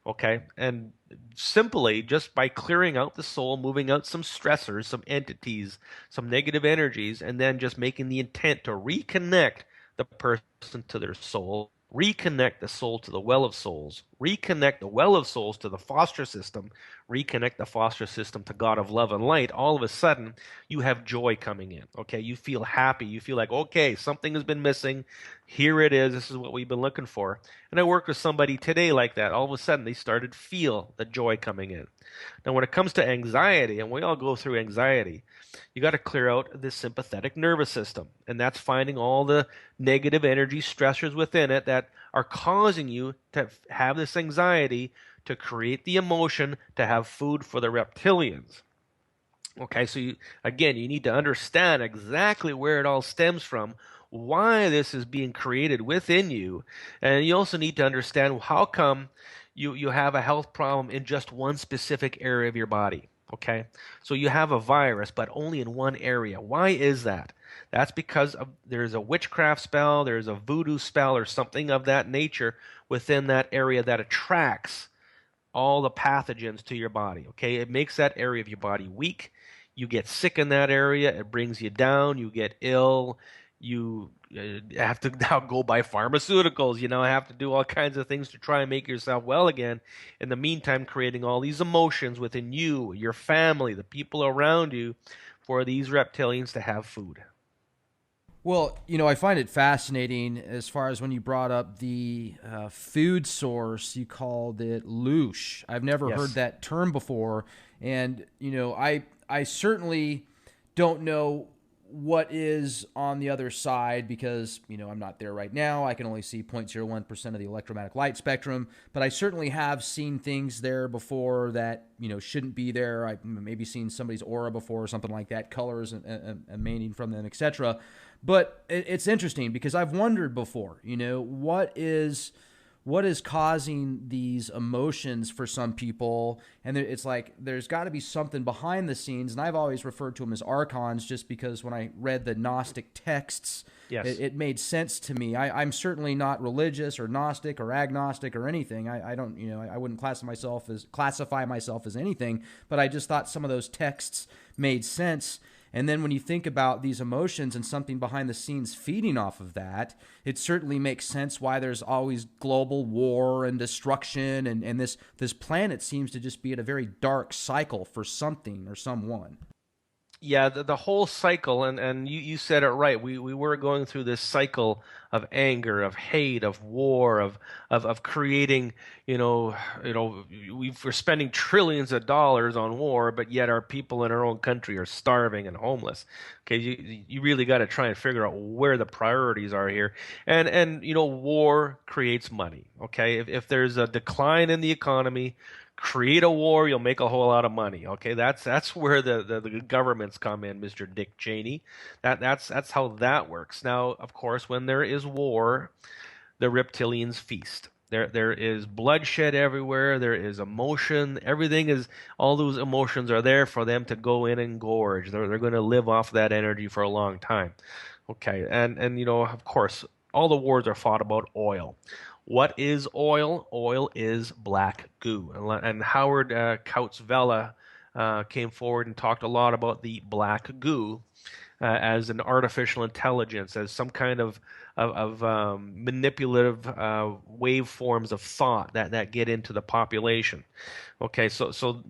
Okay, and simply just by clearing out the soul, moving out some stressors, some entities, some negative energies, and then just making the intent to reconnect the person to their soul, reconnect the soul to the well of souls, reconnect the well of souls to the foster system, reconnect the foster system to God of love and light, all of a sudden you have joy coming in. Okay, you feel happy. You feel like, okay, something has been missing. Here it is. This is what we've been looking for. And I worked with somebody today like that. All of a sudden they started to feel the joy coming in. Now, when it comes to anxiety, and we all go through anxiety, you got to clear out the sympathetic nervous system. And that's finding all the negative energy stressors within it that are causing you to have this anxiety, to create the emotion to have food for the reptilians. Okay, so you need to understand exactly where it all stems from, why this is being created within you, and you also need to understand how come you have a health problem in just one specific area of your body. Okay, so you have a virus, but only in one area. Why is that? That's because there's a witchcraft spell, there's a voodoo spell, or something of that nature within that area that attracts all the pathogens to your body. Okay, it makes that area of your body weak. You get sick in that area. It brings you down. You get ill. You have to now go buy pharmaceuticals. Have to do all kinds of things to try and make yourself well again. In the meantime, creating all these emotions within you, your family, the people around you, for these reptilians to have food. Well, I find it fascinating as far as when you brought up the food source, you called it loosh. I've never heard that term before. And, I certainly don't know what is on the other side because, I'm not there right now. I can only see 0.01% of the electromagnetic light spectrum, but I certainly have seen things there before that, shouldn't be there. I've maybe seen somebody's aura before or something like that, colors emanating from them, etc. But it's interesting because I've wondered before, what is causing these emotions for some people? And it's like there's got to be something behind the scenes. And I've always referred to them as Archons just because when I read the Gnostic texts, it made sense to me. I'm certainly not religious or Gnostic or agnostic or anything. I don't, I wouldn't classify myself as anything, but I just thought some of those texts made sense. And then when you think about these emotions and something behind the scenes feeding off of that, it certainly makes sense why there's always global war and destruction. And this planet seems to just be at a very dark cycle for something or someone. Yeah, the whole cycle, and you said it right. We were going through this cycle of anger, of hate, of war, of creating, we're spending trillions of dollars on war, but yet our people in our own country are starving and homeless. Okay, you really got to try and figure out where the priorities are here. And war creates money. Okay, if there's a decline in the economy, create a war, you'll make a whole lot of money. Okay, that's where the governments come in, Mr. Dick Cheney. That's how that works. Now, of course, when there is war, the reptilians feast. There is bloodshed everywhere. There is emotion. All those emotions are there for them to go in and gorge. They're going to live off that energy for a long time. Okay, and of course, all the wars are fought about oil. What is oil? Oil is black goo. And Howard Kautzvella came forward and talked a lot about the black goo as an artificial intelligence, as some kind of manipulative waveforms of thought that get into the population. Okay, so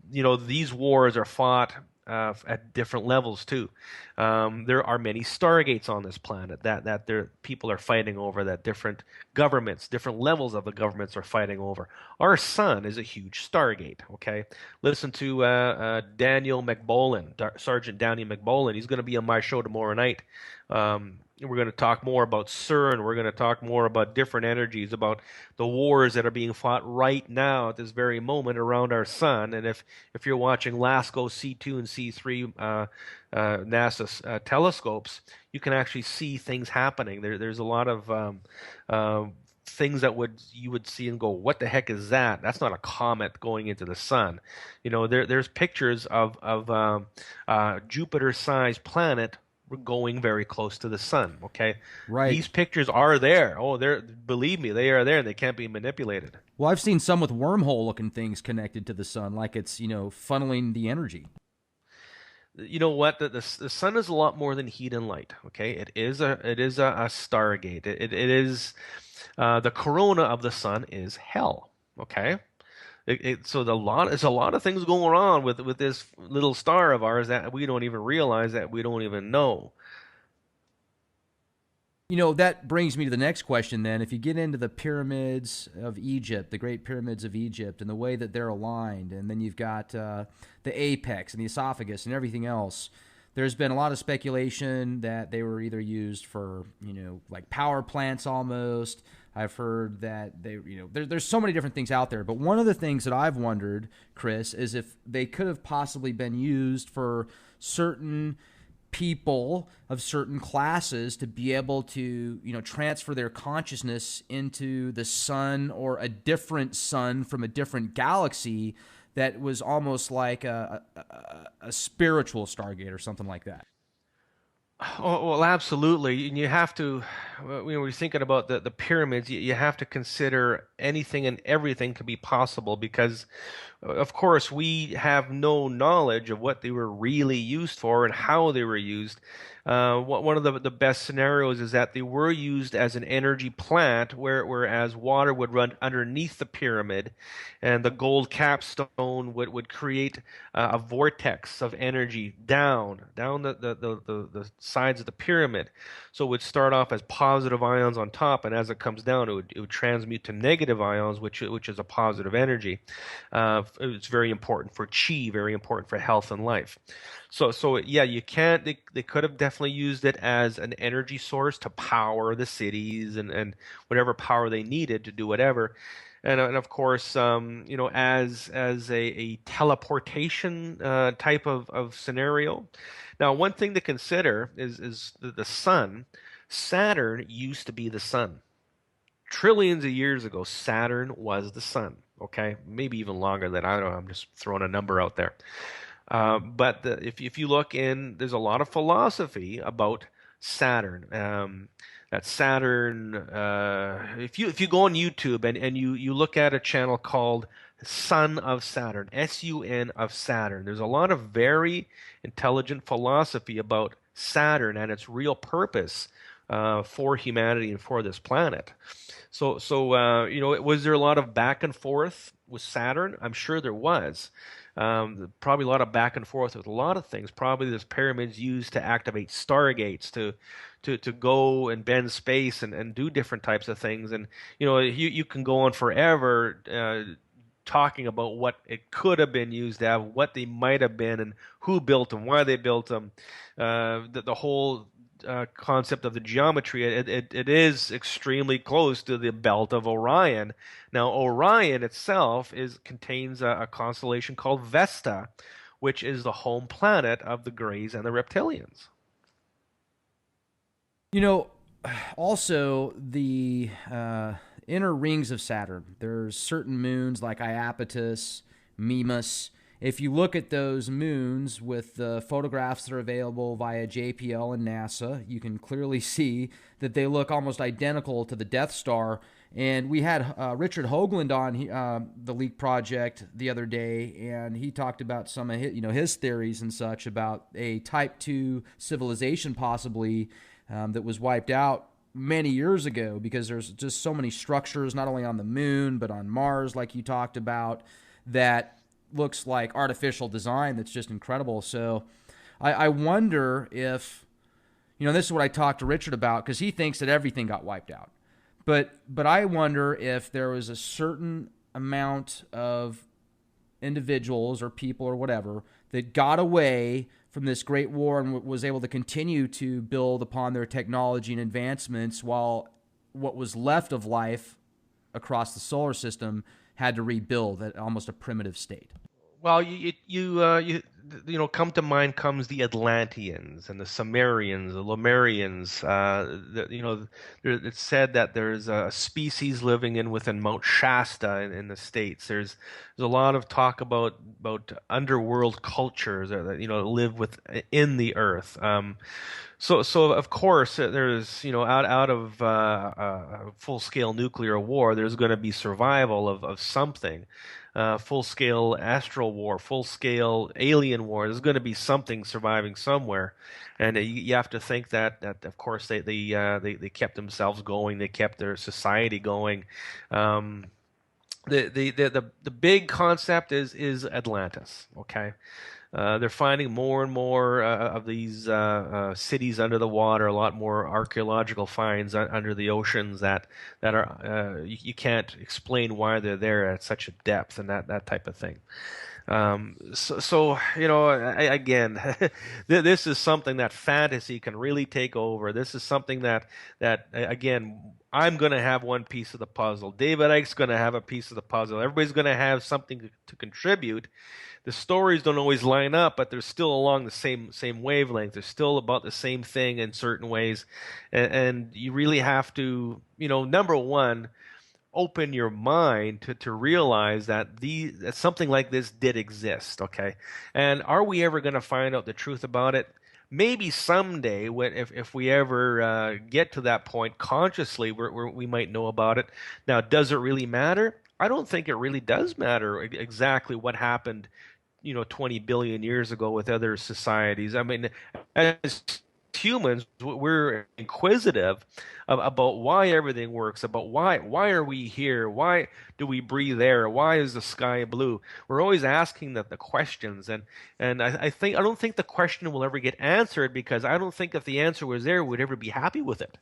these wars are fought at different levels too. There are many stargates on this planet that people are fighting over, that different governments, different levels of the governments are fighting over. Our sun is a huge stargate. Okay, listen to Daniel McBolin, Sergeant Downey McBolin. He's going to be on my show tomorrow night. We're going to talk more about CERN. We're going to talk more about different energies, about the wars that are being fought right now at this very moment around our sun. And if you're watching LASCO C2 and C3 NASA telescopes, you can actually see things happening. There's a lot of things that you would see and go, what the heck is that? That's not a comet going into the sun. There's pictures of Jupiter-sized planet going very close to the sun. Okay, right. These pictures are there. Believe me, they are there, and they can't be manipulated. Well, I've seen some with wormhole-looking things connected to the sun, like it's funneling the energy. You know what? The sun is a lot more than heat and light. Okay, it is a stargate. It is the corona of the sun is hell. Okay, so there's a lot of things going on with this little star of ours that we don't even realize, that we don't even know. That brings me to the next question then. If you get into the pyramids of Egypt, the great pyramids of Egypt, and the way that they're aligned, and then you've got the apex and the esophagus and everything else, there's been a lot of speculation that they were either used for, like power plants almost. I've heard that there's so many different things out there. But one of the things that I've wondered, Chris, is if they could have possibly been used for certain people of certain classes to be able to, transfer their consciousness into the sun or a different sun from a different galaxy that was almost like a spiritual Stargate or something like that. Oh, well, absolutely. And you have to, when we're thinking about the pyramids, you have to consider anything and everything could be possible because, of course, we have no knowledge of what they were really used for and how they were used. One of the best scenarios is that they were used as an energy plant, whereas water would run underneath the pyramid, and the gold capstone would create a vortex of energy down the sides of the pyramid. So it would start off as positive ions on top, and as it comes down, it would transmute to negative ions, which is a positive energy. It's very important for chi, very important for health and life. So yeah, you can't. They could have definitely used it as an energy source to power the cities and whatever power they needed to do whatever. And of course, as a teleportation type of scenario. Now, one thing to consider is the sun. Saturn used to be the sun. Trillions of years ago, Saturn was the sun. Okay, maybe even longer than I don't know. I'm just throwing a number out there. But if you look in, there's a lot of philosophy about Saturn. That Saturn, if you go on YouTube and you look at a channel called Sun of Saturn, SUN of Saturn, there's a lot of very intelligent philosophy about Saturn and its real purpose for humanity and for this planet. So was there a lot of back and forth with Saturn? I'm sure there was. Probably a lot of back and forth with a lot of things. Probably this pyramid's used to activate stargates to go and bend space and do different types of things. And you can go on forever talking about what it could have been used at, what they might have been, and who built them, why they built them. The whole concept of the geometry, it is extremely close to the belt of Orion. Now, Orion itself contains a constellation called Vesta, which is the home planet of the Greys and the Reptilians. Also the inner rings of Saturn, there's certain moons like Iapetus, Mimas. If you look at those moons with the photographs that are available via JPL and NASA, you can clearly see that they look almost identical to the Death Star. And we had Richard Hoagland on the Leak Project the other day, and he talked about some of his theories and such about a Type 2 civilization possibly that was wiped out many years ago because there's just so many structures, not only on the moon, but on Mars, like you talked about, that looks like artificial design that's just incredible. So I wonder if, this is what I talked to Richard about, because he thinks that everything got wiped out. But I wonder if there was a certain amount of individuals or people or whatever that got away from this great war and was able to continue to build upon their technology and advancements while what was left of life across the solar system had to rebuild at almost a primitive state. Well, come to mind comes the Atlanteans and the Sumerians, the Lemurians. It's said that there's a species living within Mount Shasta in the States. There's a lot of talk about underworld cultures that live within the Earth. So of course there's out of full-scale nuclear war, there's going to be survival of something. Full-scale astral war, full-scale alien war. There's going to be something surviving somewhere, and you have to think that of course they kept themselves going, they kept their society going. The big concept is Atlantis. Okay. They're finding more and more of these cities under the water, a lot more archaeological finds under the oceans that are you can't explain why they're there at such a depth and that type of thing. So again, this is something that fantasy can really take over. This is something that again, I'm going to have one piece of the puzzle. David Icke's going to have a piece of the puzzle. Everybody's going to have something to contribute. The stories don't always line up, but they're still along the same wavelength. They're still about the same thing in certain ways, and you really have to, number one, open your mind to realize that that something like this did exist. Okay, and are we ever going to find out the truth about it? Maybe someday, if we ever get to that point consciously, we might know about it. Now, does it really matter? I don't think it really does matter exactly what happened 20 billion years ago with other societies. I mean, as humans, we're inquisitive about why everything works, about why are we here, why do we breathe air, why is the sky blue. We're always asking the questions, and I don't think the question will ever get answered, because I don't think if the answer was there, we'd ever be happy with it.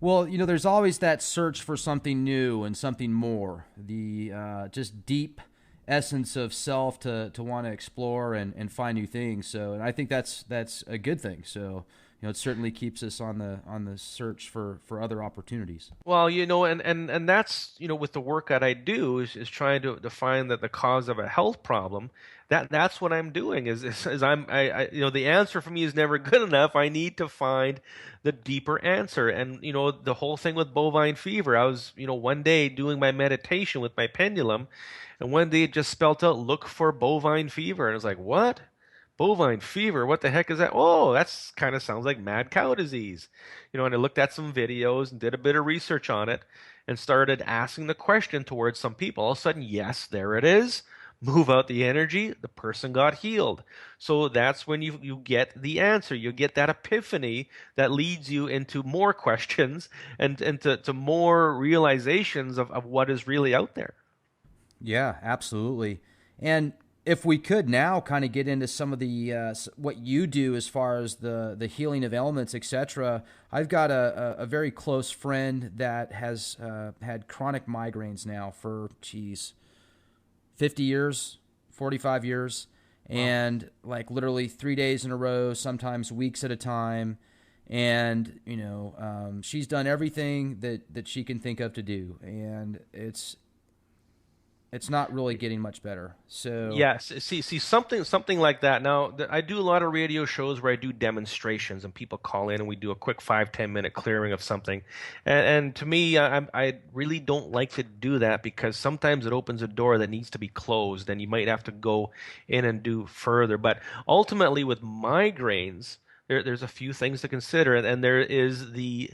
Well, there's always that search for something new and something more, the just deep essence of self to want to explore and find new things. So, and I think that's a good thing. So, it certainly keeps us on the search for other opportunities. Well, and that's, with the work that I do is trying to find the cause of a health problem. That's what I'm doing is the answer for me is never good enough. I need to find the deeper answer. And, the whole thing with bovine fever, I was, one day doing my meditation with my pendulum, and one day it just spelt out, look for bovine fever. And I was like, what? Bovine fever? What the heck is that? Oh, that's kind of sounds like mad cow disease. And I looked at some videos and did a bit of research on it and started asking the question towards some people. All of a sudden, yes, there it is. Move out the energy, the person got healed. So that's when you get the answer. You get that epiphany that leads you into more questions and to more realizations of what is really out there. Yeah, absolutely. And if we could now kind of get into some of the what you do as far as the healing of ailments, etc. I've got a very close friend that has had chronic migraines now for 50 years, 45 years, and like literally 3 days in a row, sometimes weeks at a time. And she's done everything that she can think of to do, and it's not really getting much better. So yes, see something like that. Now, I do a lot of radio shows where I do demonstrations, and people call in, and we do a quick 5-10 minute clearing of something. And to me, I really don't like to do that, because sometimes it opens a door that needs to be closed, and you might have to go in and do further. But ultimately, with migraines, there's a few things to consider, and there is the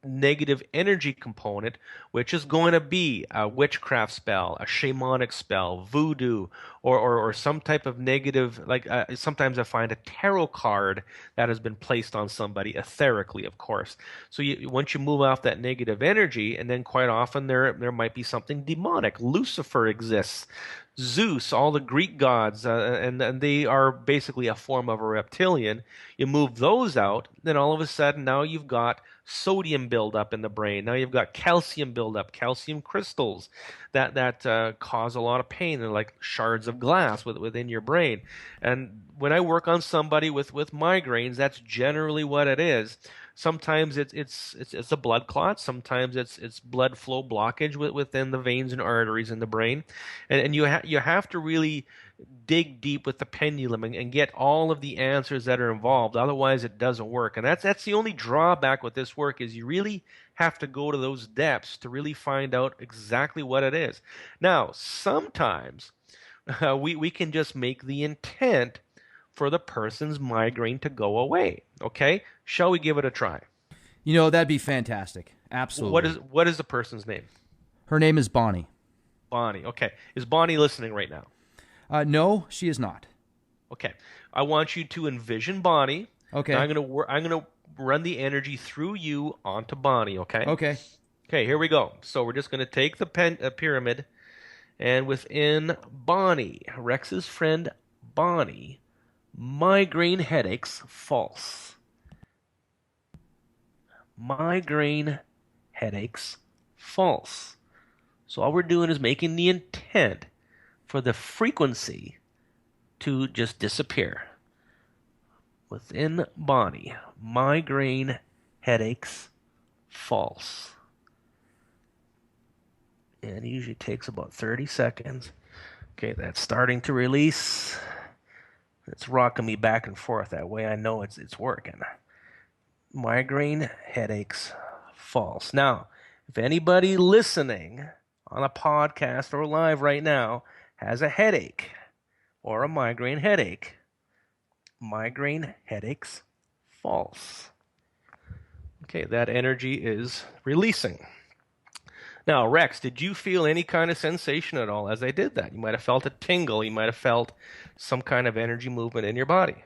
negative energy component, which is going to be a witchcraft spell, a shamanic spell, voodoo, or some type of negative, like sometimes I find a tarot card that has been placed on somebody, etherically, of course. So once you move off that negative energy, and then quite often there might be something demonic. Lucifer exists. Zeus, all the Greek gods, and they are basically a form of a reptilian. You move those out, then all of a sudden now you've got sodium buildup in the brain. Now you've got calcium buildup, calcium crystals that cause a lot of pain. They're like shards of glass within your brain. And when I work on somebody with migraines, that's generally what it is. Sometimes it's a blood clot. Sometimes it's blood flow blockage within the veins and arteries in the brain, and you have to really dig deep with the pendulum and get all of the answers that are involved. Otherwise, it doesn't work. And that's the only drawback with this work, is you really have to go to those depths to really find out exactly what it is. Now, sometimes we can just make the intent for the person's migraine to go away. Okay? Shall we give it a try? That'd be fantastic. Absolutely. What is the person's name? Her name is Bonnie. Bonnie. Okay. Is Bonnie listening right now? No, she is not. Okay. I want you to envision Bonnie. Okay. Now I'm gonna run the energy through you onto Bonnie. Okay. Okay. Okay. Here we go. So we're just gonna take the pyramid, and within Bonnie, Rex's friend Bonnie, migraine headaches false. Migraine headaches false. So all we're doing is making the intent for the frequency to just disappear. Within Bonnie, migraine headaches false. And it usually takes about 30 seconds. Okay, that's starting to release. It's rocking me back and forth. That way I know it's working. Migraine headaches false. Now, if anybody listening on a podcast or live right now has a headache or a migraine headache, migraine headaches false. Okay, that energy is releasing. Now, Rex, did you feel any kind of sensation at all as I did that? You might have felt a tingle. You might have felt some kind of energy movement in your body.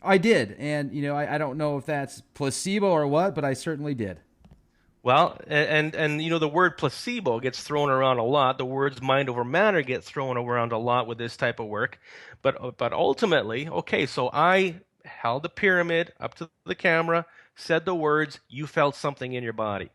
I did, and I don't know if that's placebo or what, but I certainly did. Well, and the word placebo gets thrown around a lot. The words mind over matter get thrown around a lot with this type of work. But ultimately, okay, so I held the pyramid up to the camera, said the words, you felt something in your body.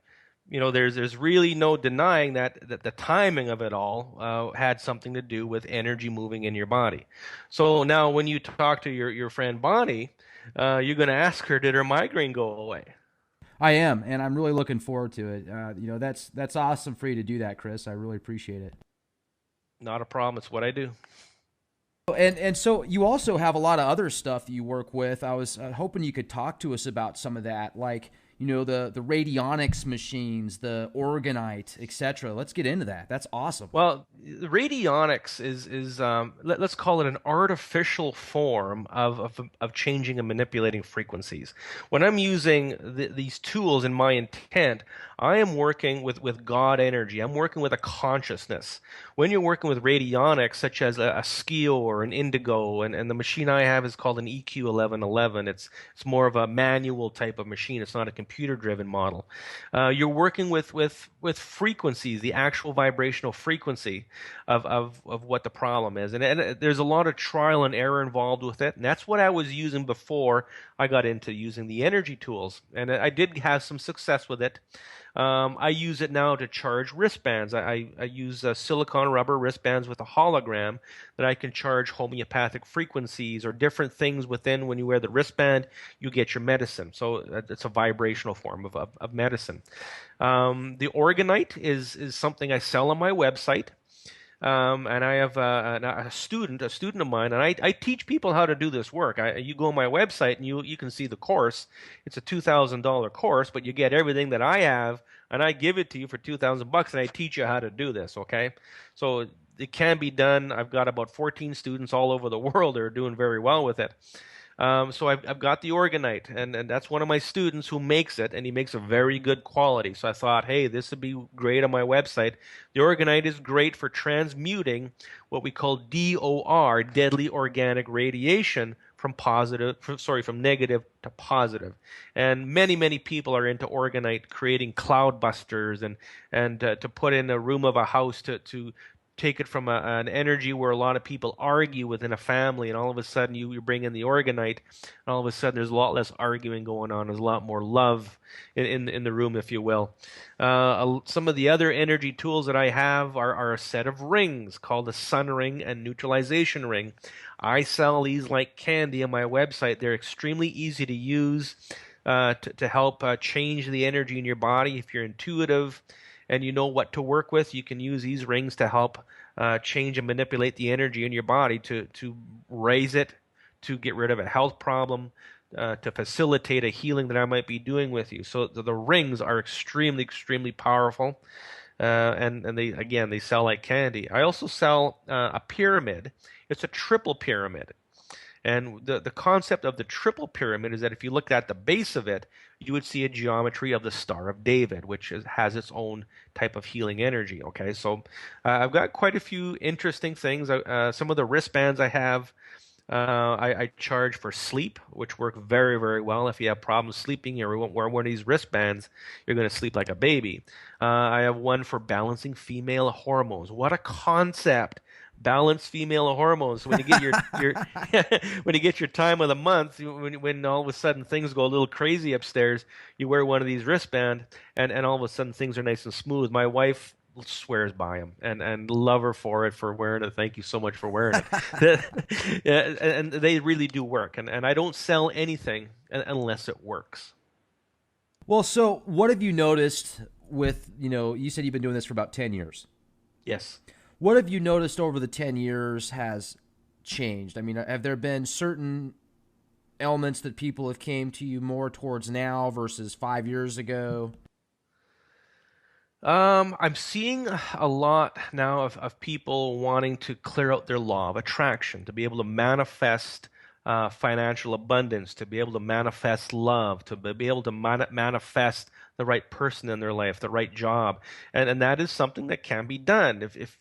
There's really no denying that the timing of it all had something to do with energy moving in your body. So now when you talk to your friend Bonnie, you're going to ask her, did her migraine go away? I am, and I'm really looking forward to it. That's awesome for you to do that, Chris. I really appreciate it. Not a problem. It's what I do. And so you also have a lot of other stuff that you work with. I was hoping you could talk to us about some of that, like the radionics machines, the orgonite, etc. Let's get into that. That's awesome. Well, radionics is let's call it an artificial form of changing and manipulating frequencies. When I'm using these tools in my intent, I am working with God energy. I'm working with a consciousness. When you're working with radionics, such as a Skio or an Indigo, and the machine I have is called an EQ1111. It's more of a manual type of machine. It's not a computer-driven model. You're working with frequencies, the actual vibrational frequency of what the problem is, and there's a lot of trial and error involved with it. And that's what I was using before I got into using the energy tools, and I did have some success with it. I use it now to charge wristbands. I use silicone rubber wristbands with a hologram that I can charge homeopathic frequencies or different things within. When you wear the wristband, you get your medicine. So it's a vibrational form of medicine. The orgonite is something I sell on my website. And I have a student of mine, and I teach people how to do this work. You go on my website and you can see the course. It's a $2,000 course, but you get everything that I have, and I give it to you for $2,000, and I teach you how to do this. Okay, so it can be done. I've got about 14 students all over the world that are doing very well with it. So I've got the orgonite, and that's one of my students who makes it, and he makes a very good quality. So I thought, hey, this would be great on my website. The orgonite is great for transmuting what we call DOR, deadly organic radiation, from negative to positive. And many people are into orgonite, creating cloud busters and to put in a room of a house to take it from an energy where a lot of people argue within a family, and all of a sudden you bring in the orgonite, and all of a sudden there's a lot less arguing going on. There's a lot more love in the room, if you will. Some of the other energy tools that I have are a set of rings called the Sun Ring and Neutralization Ring. I sell these like candy on my website. They're extremely easy to use to help change the energy in your body. If you're intuitive and you know what to work with, you can use these rings to help change and manipulate the energy in your body to raise it, to get rid of a health problem, to facilitate a healing that I might be doing with you. So the rings are extremely powerful, and they sell like candy. I also sell a pyramid. It's a triple pyramid. And the concept of the triple pyramid is that if you looked at the base of it, you would see a geometry of the Star of David, which has its own type of healing energy. Okay, so I've got quite a few interesting things. Some of the wristbands I have, I charge for sleep, which work very, very well. If you have problems sleeping, you wear one of these wristbands, you're going to sleep like a baby. I have one for balancing female hormones. What a concept! Balance female hormones. When you get your when you get your time of the month, when all of a sudden things go a little crazy upstairs, you wear one of these wristbands, and all of a sudden things are nice and smooth. My wife swears by them and love her for wearing it. Thank you so much for wearing it. Yeah, and they really do work. And I don't sell anything unless it works. Well, so what have you noticed with, you said you've been doing this for about 10 years. Yes. What have you noticed over the 10 years has changed? I mean, have there been certain elements that people have came to you more towards now versus 5 years ago? I'm seeing a lot now of people wanting to clear out their law of attraction, to be able to manifest financial abundance, to be able to manifest love, to be able to manifest the right person in their life, the right job, and that is something that can be done if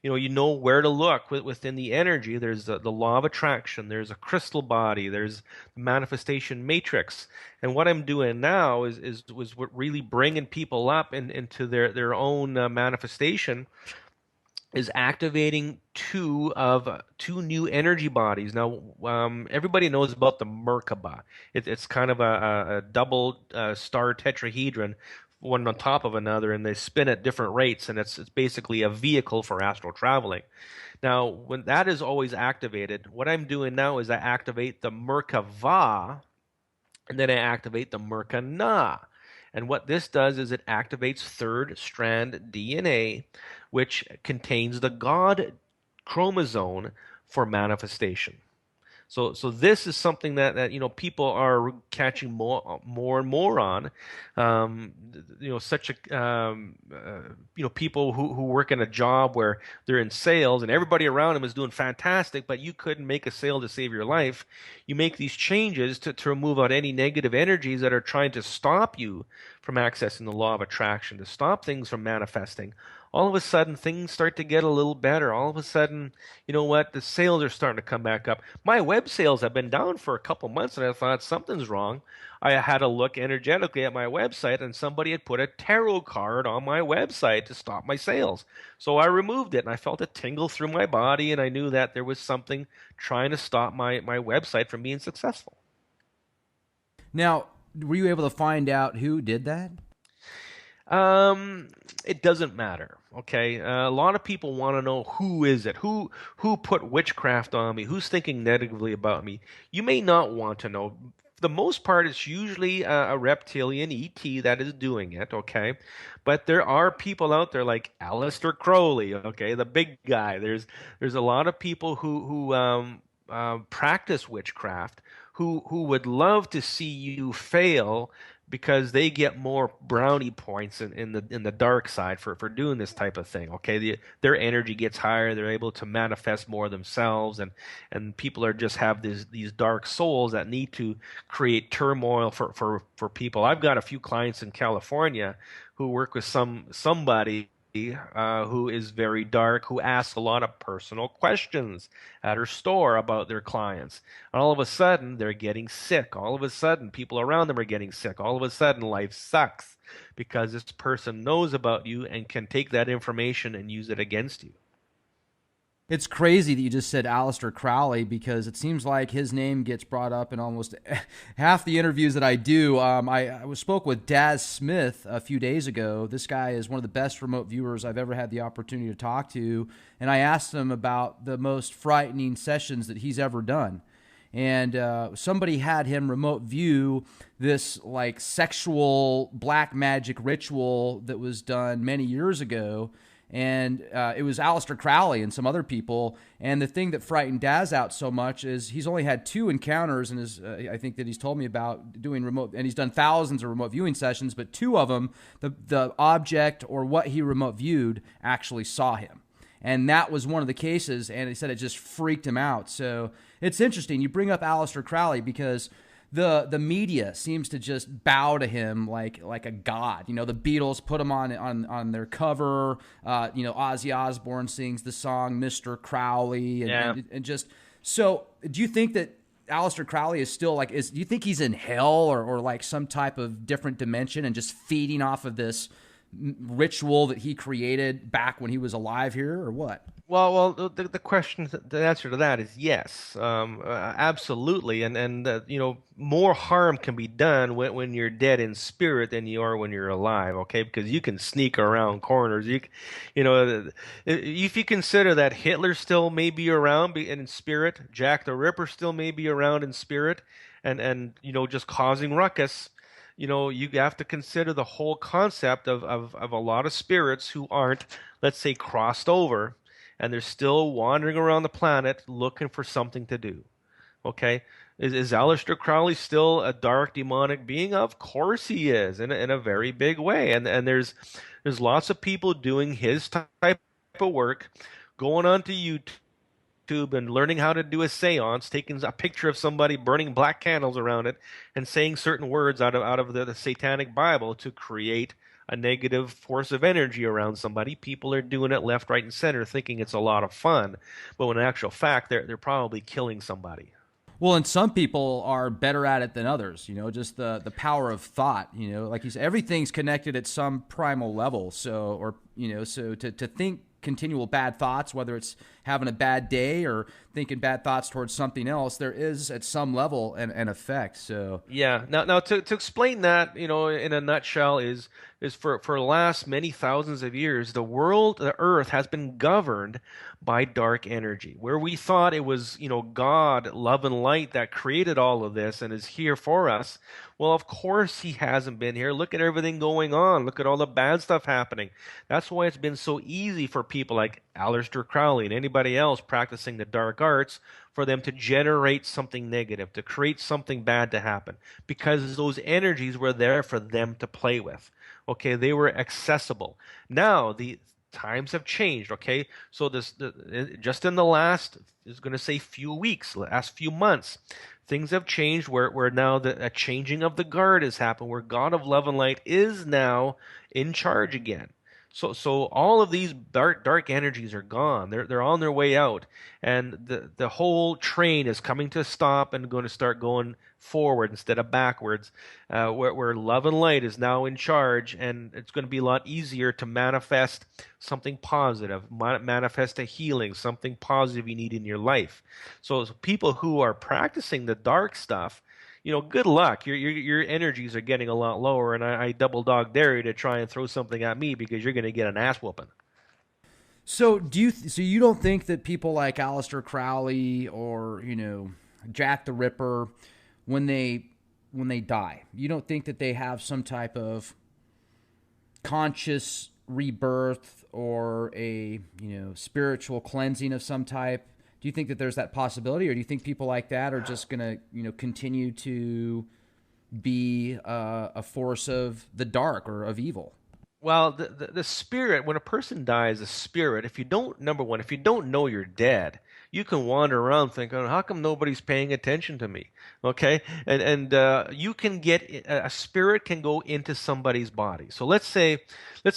you know where to look within the energy. There's the law of attraction. There's a crystal body. There's the manifestation matrix. And what I'm doing now is really bringing people up into their own manifestation. Is activating two new energy bodies. Now, everybody knows about the Merkaba. It's kind of a double star tetrahedron, one on top of another, and they spin at different rates, and it's basically a vehicle for astral traveling. Now, when that is always activated, what I'm doing now is I activate the Merkava, and then I activate the Merkana. And what this does is it activates third strand DNA, which contains the God chromosome for manifestation. So this is something that people are catching more and more on. People who work in a job where they're in sales and everybody around them is doing fantastic, but you couldn't make a sale to save your life. You make these changes to remove out any negative energies that are trying to stop you from accessing the law of attraction, to stop things from manifesting. All of a sudden, things start to get a little better. All of a sudden, the sales are starting to come back up. My web sales have been down for a couple months, and I thought something's wrong. I had a look energetically at my website, and somebody had put a tarot card on my website to stop my sales. So I removed it, and I felt a tingle through my body, and I knew that there was something trying to stop my website from being successful. Now, were you able to find out who did that? It doesn't matter. Okay. A lot of people want to know who is it? Who put witchcraft on me? Who's thinking negatively about me? You may not want to know. For the most part, it's usually a reptilian ET that is doing it. Okay. But there are people out there like Aleister Crowley. Okay. The big guy. There's a lot of people who practice witchcraft who would love to see you fail, because they get more brownie points in the dark side for doing this type of thing. Okay, their energy gets higher. They're able to manifest more themselves, and people are just have these dark souls that need to create turmoil for people. I've got a few clients in California who work with somebody who is very dark, who asks a lot of personal questions at her store about their clients. And all of a sudden, they're getting sick. All of a sudden, people around them are getting sick. All of a sudden, life sucks because this person knows about you and can take that information and use it against you. It's crazy that you just said Aleister Crowley, because it seems like his name gets brought up in almost half the interviews that I do. I spoke with Daz Smith a few days ago. This guy is one of the best remote viewers I've ever had the opportunity to talk to, and I asked him about the most frightening sessions that he's ever done. And somebody had him remote view this like sexual black magic ritual that was done many years ago. And it was Aleister Crowley and some other people. And the thing that frightened Daz out so much is he's only had 2 encounters in his, I think that he's told me about doing remote, and he's done thousands of remote viewing sessions, but 2 of them, the object or what he remote viewed actually saw him. And that was one of the cases, and he said it just freaked him out. So it's interesting. You bring up Aleister Crowley because the media seems to just bow to him like a god. You know, the Beatles put him on their cover. You know, Ozzy Osbourne sings the song Mr. Crowley, and just so. Do you think that Aleister Crowley is still do you think he's in hell or like some type of different dimension and just feeding off of this ritual that he created back when he was alive here, or what? Well, the question, the answer to that is yes, absolutely, and you know, more harm can be done when you're dead in spirit than you are when you're alive. Okay, because you can sneak around corners. You know, if you consider that Hitler still may be around in spirit, Jack the Ripper still may be around in spirit, and you know, just causing ruckus. You know, you have to consider the whole concept of a lot of spirits who aren't, let's say, crossed over, and they're still wandering around the planet looking for something to do. Okay? Is Aleister Crowley still a dark demonic being? Of course he is, in a very big way. And there's lots of people doing his type of work, going onto YouTube and learning how to do a seance, taking a picture of somebody burning black candles around it and saying certain words out of the satanic Bible to create a negative force of energy around somebody. People are doing it left, right, and center, thinking it's a lot of fun, but in actual fact, they're probably killing somebody. Well, and some people are better at it than others, you know, just the power of thought, you know, like you said, everything's connected at some primal level. So, or, you know, so to think continual bad thoughts, whether it's having a bad day or thinking bad thoughts towards something else, there is at some level an effect. So yeah. Now to explain that, you know, in a nutshell is for the last many thousands of years, the earth has been governed by dark energy. Where we thought it was, you know, God, love and light that created all of this and is here for us. Well, of course he hasn't been here. Look at everything going on. Look at all the bad stuff happening. That's why it's been so easy for people like Aleister Crowley and anybody else practicing the dark arts for them to generate something negative, to create something bad to happen, because those energies were there for them to play with. Okay, they were accessible. Now the times have changed. Okay, so just in the last, is going to say few weeks, last few months, things have changed where now a changing of the guard has happened, where God of love and light is now in charge again. So all of these dark energies are gone. They're on their way out, and the whole train is coming to a stop and going to start going forward instead of backwards, where love and light is now in charge, and it's going to be a lot easier to manifest something positive, manifest a healing, something positive you need in your life. So people who are practicing the dark stuff, you know, good luck. Your energies are getting a lot lower, and I double dog dare you to try and throw something at me, because you're going to get an ass whooping. So you don't think that people like Aleister Crowley or, you know, Jack the Ripper, when they die, you don't think that they have some type of conscious rebirth or a, you know, spiritual cleansing of some type? Do you think that there's that possibility, or do you think people like that are just going to, you know, continue to be a force of the dark or of evil? Well, the spirit, when a person dies, the spirit, number one, if you don't know you're dead, you can wander around thinking, oh, how come nobody's paying attention to me? Okay? And you can get, a spirit can go into somebody's body. So let's say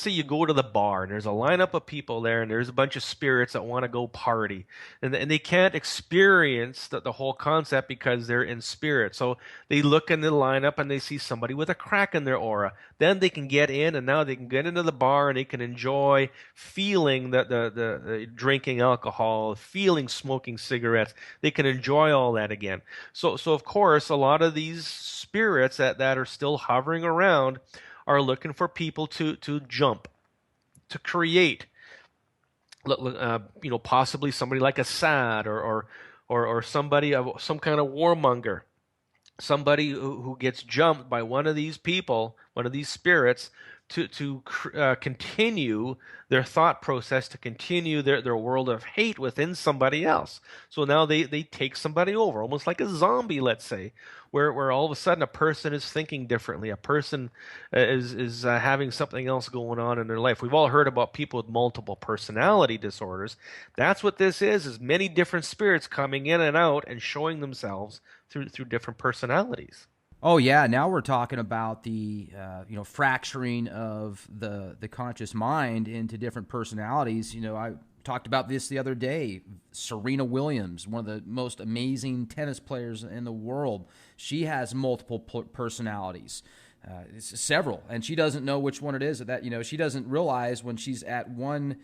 you go to the bar and there's a lineup of people there, and there's a bunch of spirits that want to go party. And they can't experience the whole concept because they're in spirit. So they look in the lineup and they see somebody with a crack in their aura. Then they can get in, and now they can get into the bar and they can enjoy feeling the drinking alcohol, feeling smoking cigarettes. They can enjoy all that again. So of course, a lot of these spirits that are still hovering around are looking for people to jump, to create. You know, possibly somebody like a Sad or somebody of some kind of warmonger, somebody who gets jumped by one of these people, one of these spirits, to continue their thought process, to continue their world of hate within somebody else. So now they take somebody over, almost like a zombie, let's say, where all of a sudden a person is thinking differently, a person is having something else going on in their life. We've all heard about people with multiple personality disorders. That's what this is many different spirits coming in and out and showing themselves through different personalities. Oh yeah, now we're talking about the fracturing of the conscious mind into different personalities. I talked about this the other day. Serena Williams, one of the most amazing tennis players in the world, she has multiple personalities, several, and she doesn't know which one it is. She doesn't realize when she's at one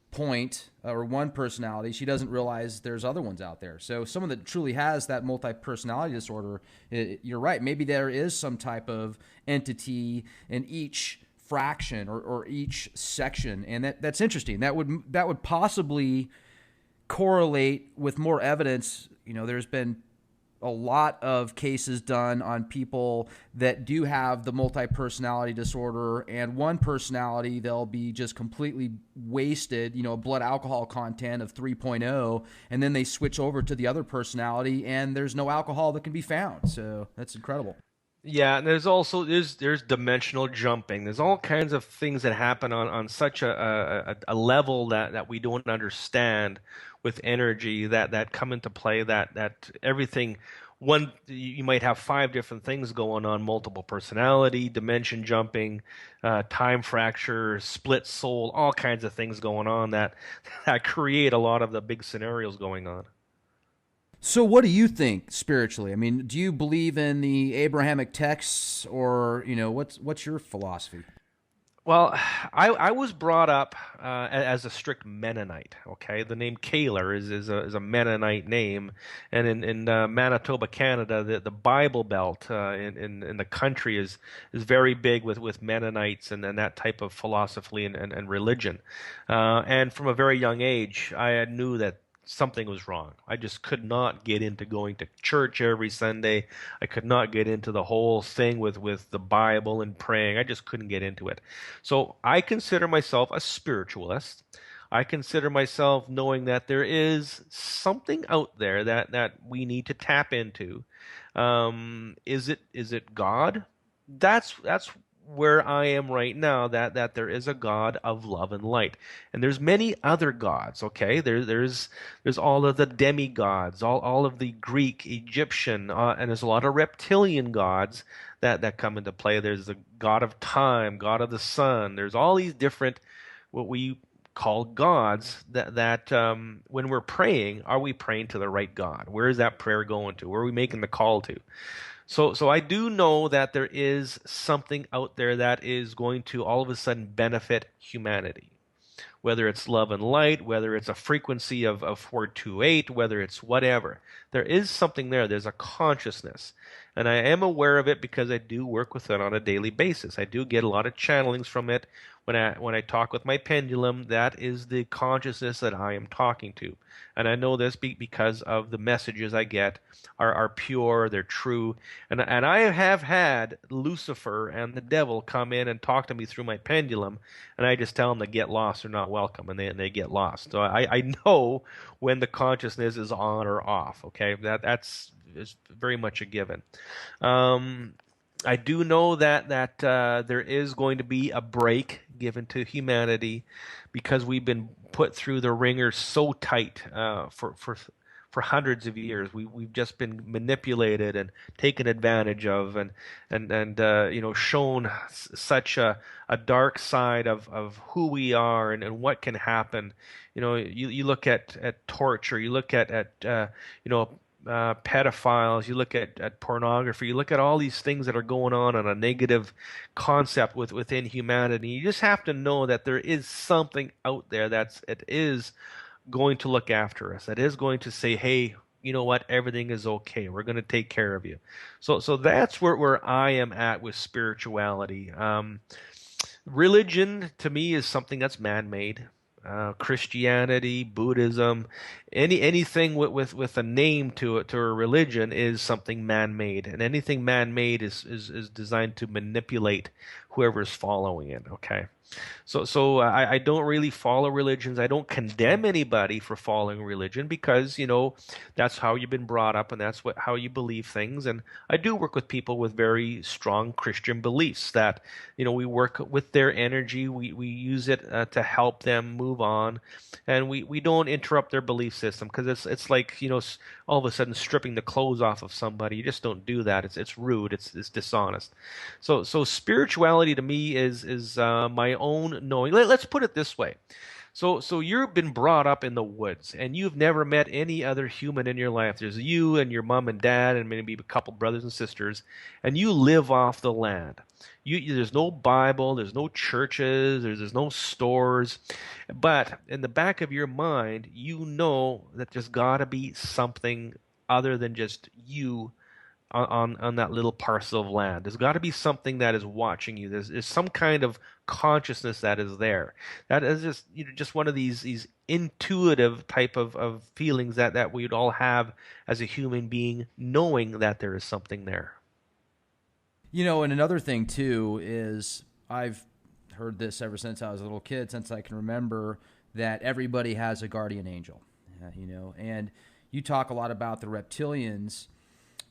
point or one personality, she doesn't realize there's other ones out there. So someone that truly has that multi-personality disorder, you're right, maybe there is some type of entity in each fraction or each section, and that's interesting. That would possibly correlate with more evidence. There's been a lot of cases done on people that do have the multi-personality disorder, and one personality, they'll be just completely wasted, blood alcohol content of 3.0, and then they switch over to the other personality and there's no alcohol that can be found. So that's incredible. Yeah, and there's also there's dimensional jumping. There's all kinds of things that happen on such a level that we don't understand with energy that come into play. That everything, you might have 5 different things going on: multiple personality, dimension jumping, time fracture, split soul, all kinds of things going on that create a lot of the big scenarios going on. So what do you think spiritually? I mean, do you believe in the Abrahamic texts, or what's your philosophy? Well, I was brought up as a strict Mennonite. Okay, the name Kehler is a Mennonite name, and in Manitoba, Canada, the Bible Belt in the country is very big with Mennonites and that type of philosophy and religion. And from a very young age, I knew that something was wrong. I just could not get into going to church every Sunday. I could not get into the whole thing with the Bible and praying. I just couldn't get into it. So I consider myself a spiritualist. I consider myself knowing that there is something out there that we need to tap into. Is it God? That's where I am right now, that there is a God of love and light, and there's many other gods. Okay, there's all of the demigods, all of the Greek, Egyptian, and there's a lot of reptilian gods that come into play. There's the god of time, god of the sun. There's all these different what we call gods that when we're praying, are we praying to the right God? Where is that prayer going to? Where are we making the call to? So I do know that there is something out there that is going to all of a sudden benefit humanity. Whether it's love and light, whether it's a frequency of 428, whether it's whatever. There is something there. There's a consciousness. And I am aware of it because I do work with it on a daily basis. I do get a lot of channelings from it. When I talk with my pendulum, that is the consciousness that I am talking to. And I know this because of the messages I get are pure, they're true. And I have had Lucifer and the devil come in and talk to me through my pendulum, and I just tell them to get lost or not welcome, and they get lost. So I know when the consciousness is on or off, okay? That's very much a given. I do know that there is going to be a break given to humanity because we've been put through the ringer so tight for hundreds of years. We've just been manipulated and taken advantage of, and shown such a dark side of who we are and what can happen. You look at torture, you look at pedophiles, you look at pornography, you look at all these things that are going on a negative concept within humanity. You just have to know that there is something out there it is going to look after us, that is going to say, hey, you know what, everything is okay, we're going to take care of you. So that's where I am at with spirituality. Religion to me is something that's man-made. Christianity, Buddhism, anything with a name to it, to a religion, is something man-made, and anything man-made is designed to manipulate whoever's following it. Okay. So I don't really follow religions. I don't condemn anybody for following religion because, that's how you've been brought up and that's how you believe things. And I do work with people with very strong Christian beliefs that, we work with their energy. We use it to help them move on. And we don't interrupt their belief system because it's like, all of a sudden stripping the clothes off of somebody. You just don't do that. It's rude. It's dishonest. So spirituality to me is my own knowing. Let's put it this way. So you've been brought up in the woods and you've never met any other human in your life. There's you and your mom and dad and maybe a couple brothers and sisters, and you live off the land. There's no Bible, there's no churches, there's no stores, but in the back of your mind, you know that there's got to be something other than just you on that little parcel of land. There's got to be something that is watching you. There's some kind of consciousness that is there. That is just one of these intuitive type of feelings that we'd all have as a human being, knowing that there is something there. And another thing too is I've heard this ever since I was a little kid, since I can remember, that everybody has a guardian angel. And you talk a lot about the reptilians.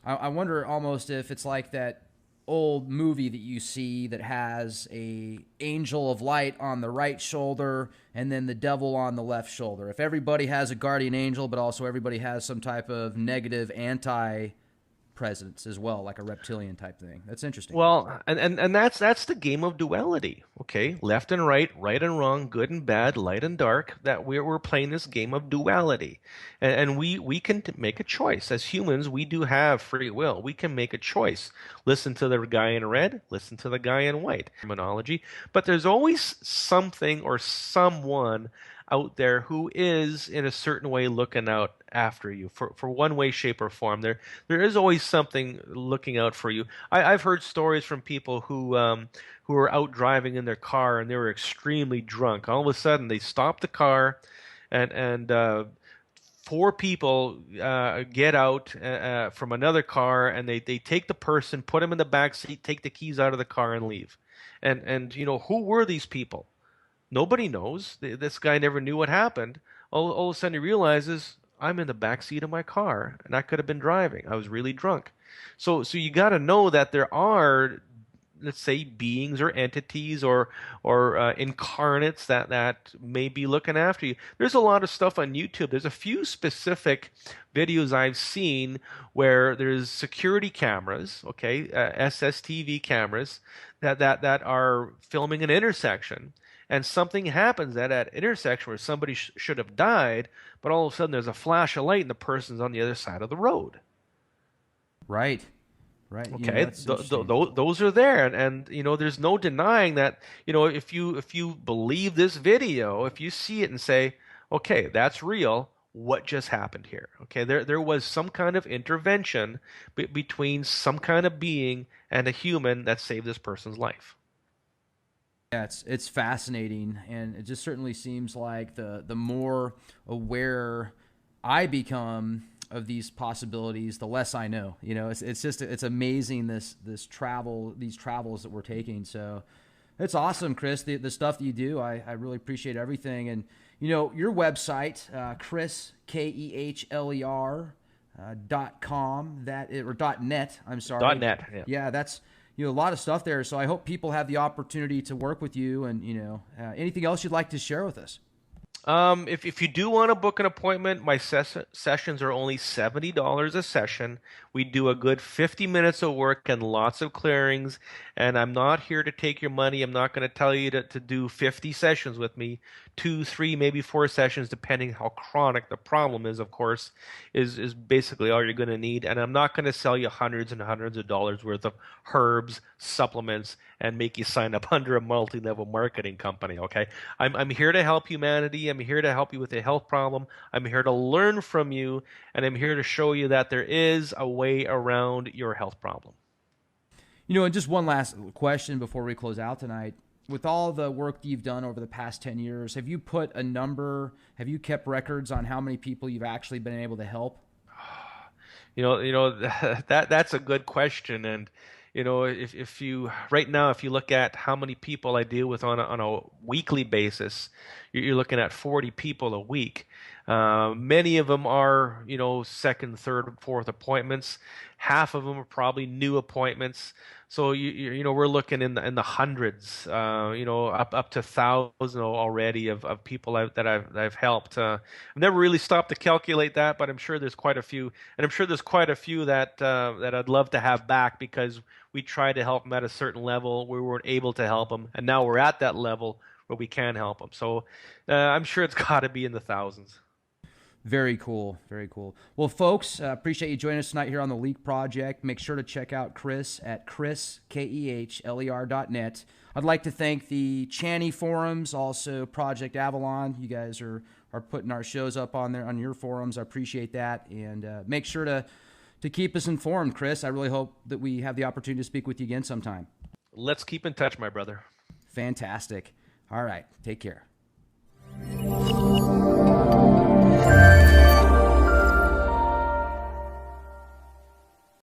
I wonder almost if it's like that old movie that you see that has a angel of light on the right shoulder and then the devil on the left shoulder. If everybody has a guardian angel, but also everybody has some type of negative anti-presence as well, like a reptilian type thing. That's interesting. Well, and that's the game of duality, okay? Left and right and wrong, good and bad, light and dark, that we're playing this game of duality. And we can make a choice. As humans, we do have free will. We can make a choice. Listen to the guy in red, listen to the guy in white. Terminology. But there's always something or someone out there who is in a certain way looking out after you for one way, shape, or form. There is always something looking out for you. I've heard stories from people who were out driving in their car and they were extremely drunk. All of a sudden, they stopped the car, and four people get out from another car, and they take the person, put him in the back seat, take the keys out of the car, and leave. And who were these people? Nobody knows. This guy never knew what happened. All of a sudden he realizes, I'm in the back seat of my car, and I could have been driving. I was really drunk. So you got to know that there are, let's say, beings or entities or incarnates that may be looking after you. There's a lot of stuff on YouTube. There's a few specific videos I've seen where there's security cameras, okay, SSTV cameras that are filming an intersection. And something happens at that intersection where somebody should have died, but all of a sudden there's a flash of light and the person's on the other side of the road. Right. Okay, those are there, and there's no denying that. If you believe this video, if you see it and say, okay, that's real, what just happened here? Okay, there was some kind of intervention between some kind of being and a human that saved this person's life. Yeah, it's fascinating, and it just certainly seems like the more aware I become of these possibilities, the less I know. It's amazing these travels that we're taking. So it's awesome, Chris. The stuff that you do, I really appreciate everything. And your website, Chris KEHLER .com or .net. I'm sorry. .net. Yeah, that's. A lot of stuff there, so I hope people have the opportunity to work with you. And anything else you'd like to share with us? If you do want to book an appointment, my sessions are only $70 a session. We do a good 50 minutes of work and lots of clearings. And I'm not here to take your money. I'm not going to tell you to do 50 sessions with me. 2, 3, maybe 4 sessions, depending how chronic the problem is, of course, is basically all you're going to need. And I'm not going to sell you hundreds and hundreds of dollars worth of herbs, supplements, and make you sign up under a multi-level marketing company, okay? I'm here to help humanity. I'm here to help you with a health problem. I'm here to learn from you, and I'm here to show you that there is a way around your health problem. And just one last question before we close out tonight. with all the work that you've done over the past 10 years, have you put a number, have you kept records on how many people you've actually been able to help? That's a good question. And, if you right now, if you look at how many people I deal with on a weekly basis, you're looking at 40 people a week. Many of them are, second, third, fourth appointments. Half of them are probably new appointments. So we're looking in the hundreds, up to thousands already of people that I've helped. I've never really stopped to calculate that, but I'm sure there's quite a few, and I'm sure there's quite a few that I'd love to have back, because we tried to help them at a certain level, we weren't able to help them, and now we're at that level where we can help them. So I'm sure it's got to be in the thousands. Very cool. Very cool. Well, folks, appreciate you joining us tonight here on the Leak Project. Make sure to check out Chris at Kehler.net. I'd like to thank the Channy forums, also Project Avalon. You guys are putting our shows up on there on your forums. I appreciate that. And make sure to keep us informed, Chris. I really hope that we have the opportunity to speak with you again sometime. Let's keep in touch, my brother. Fantastic. All right. Take care.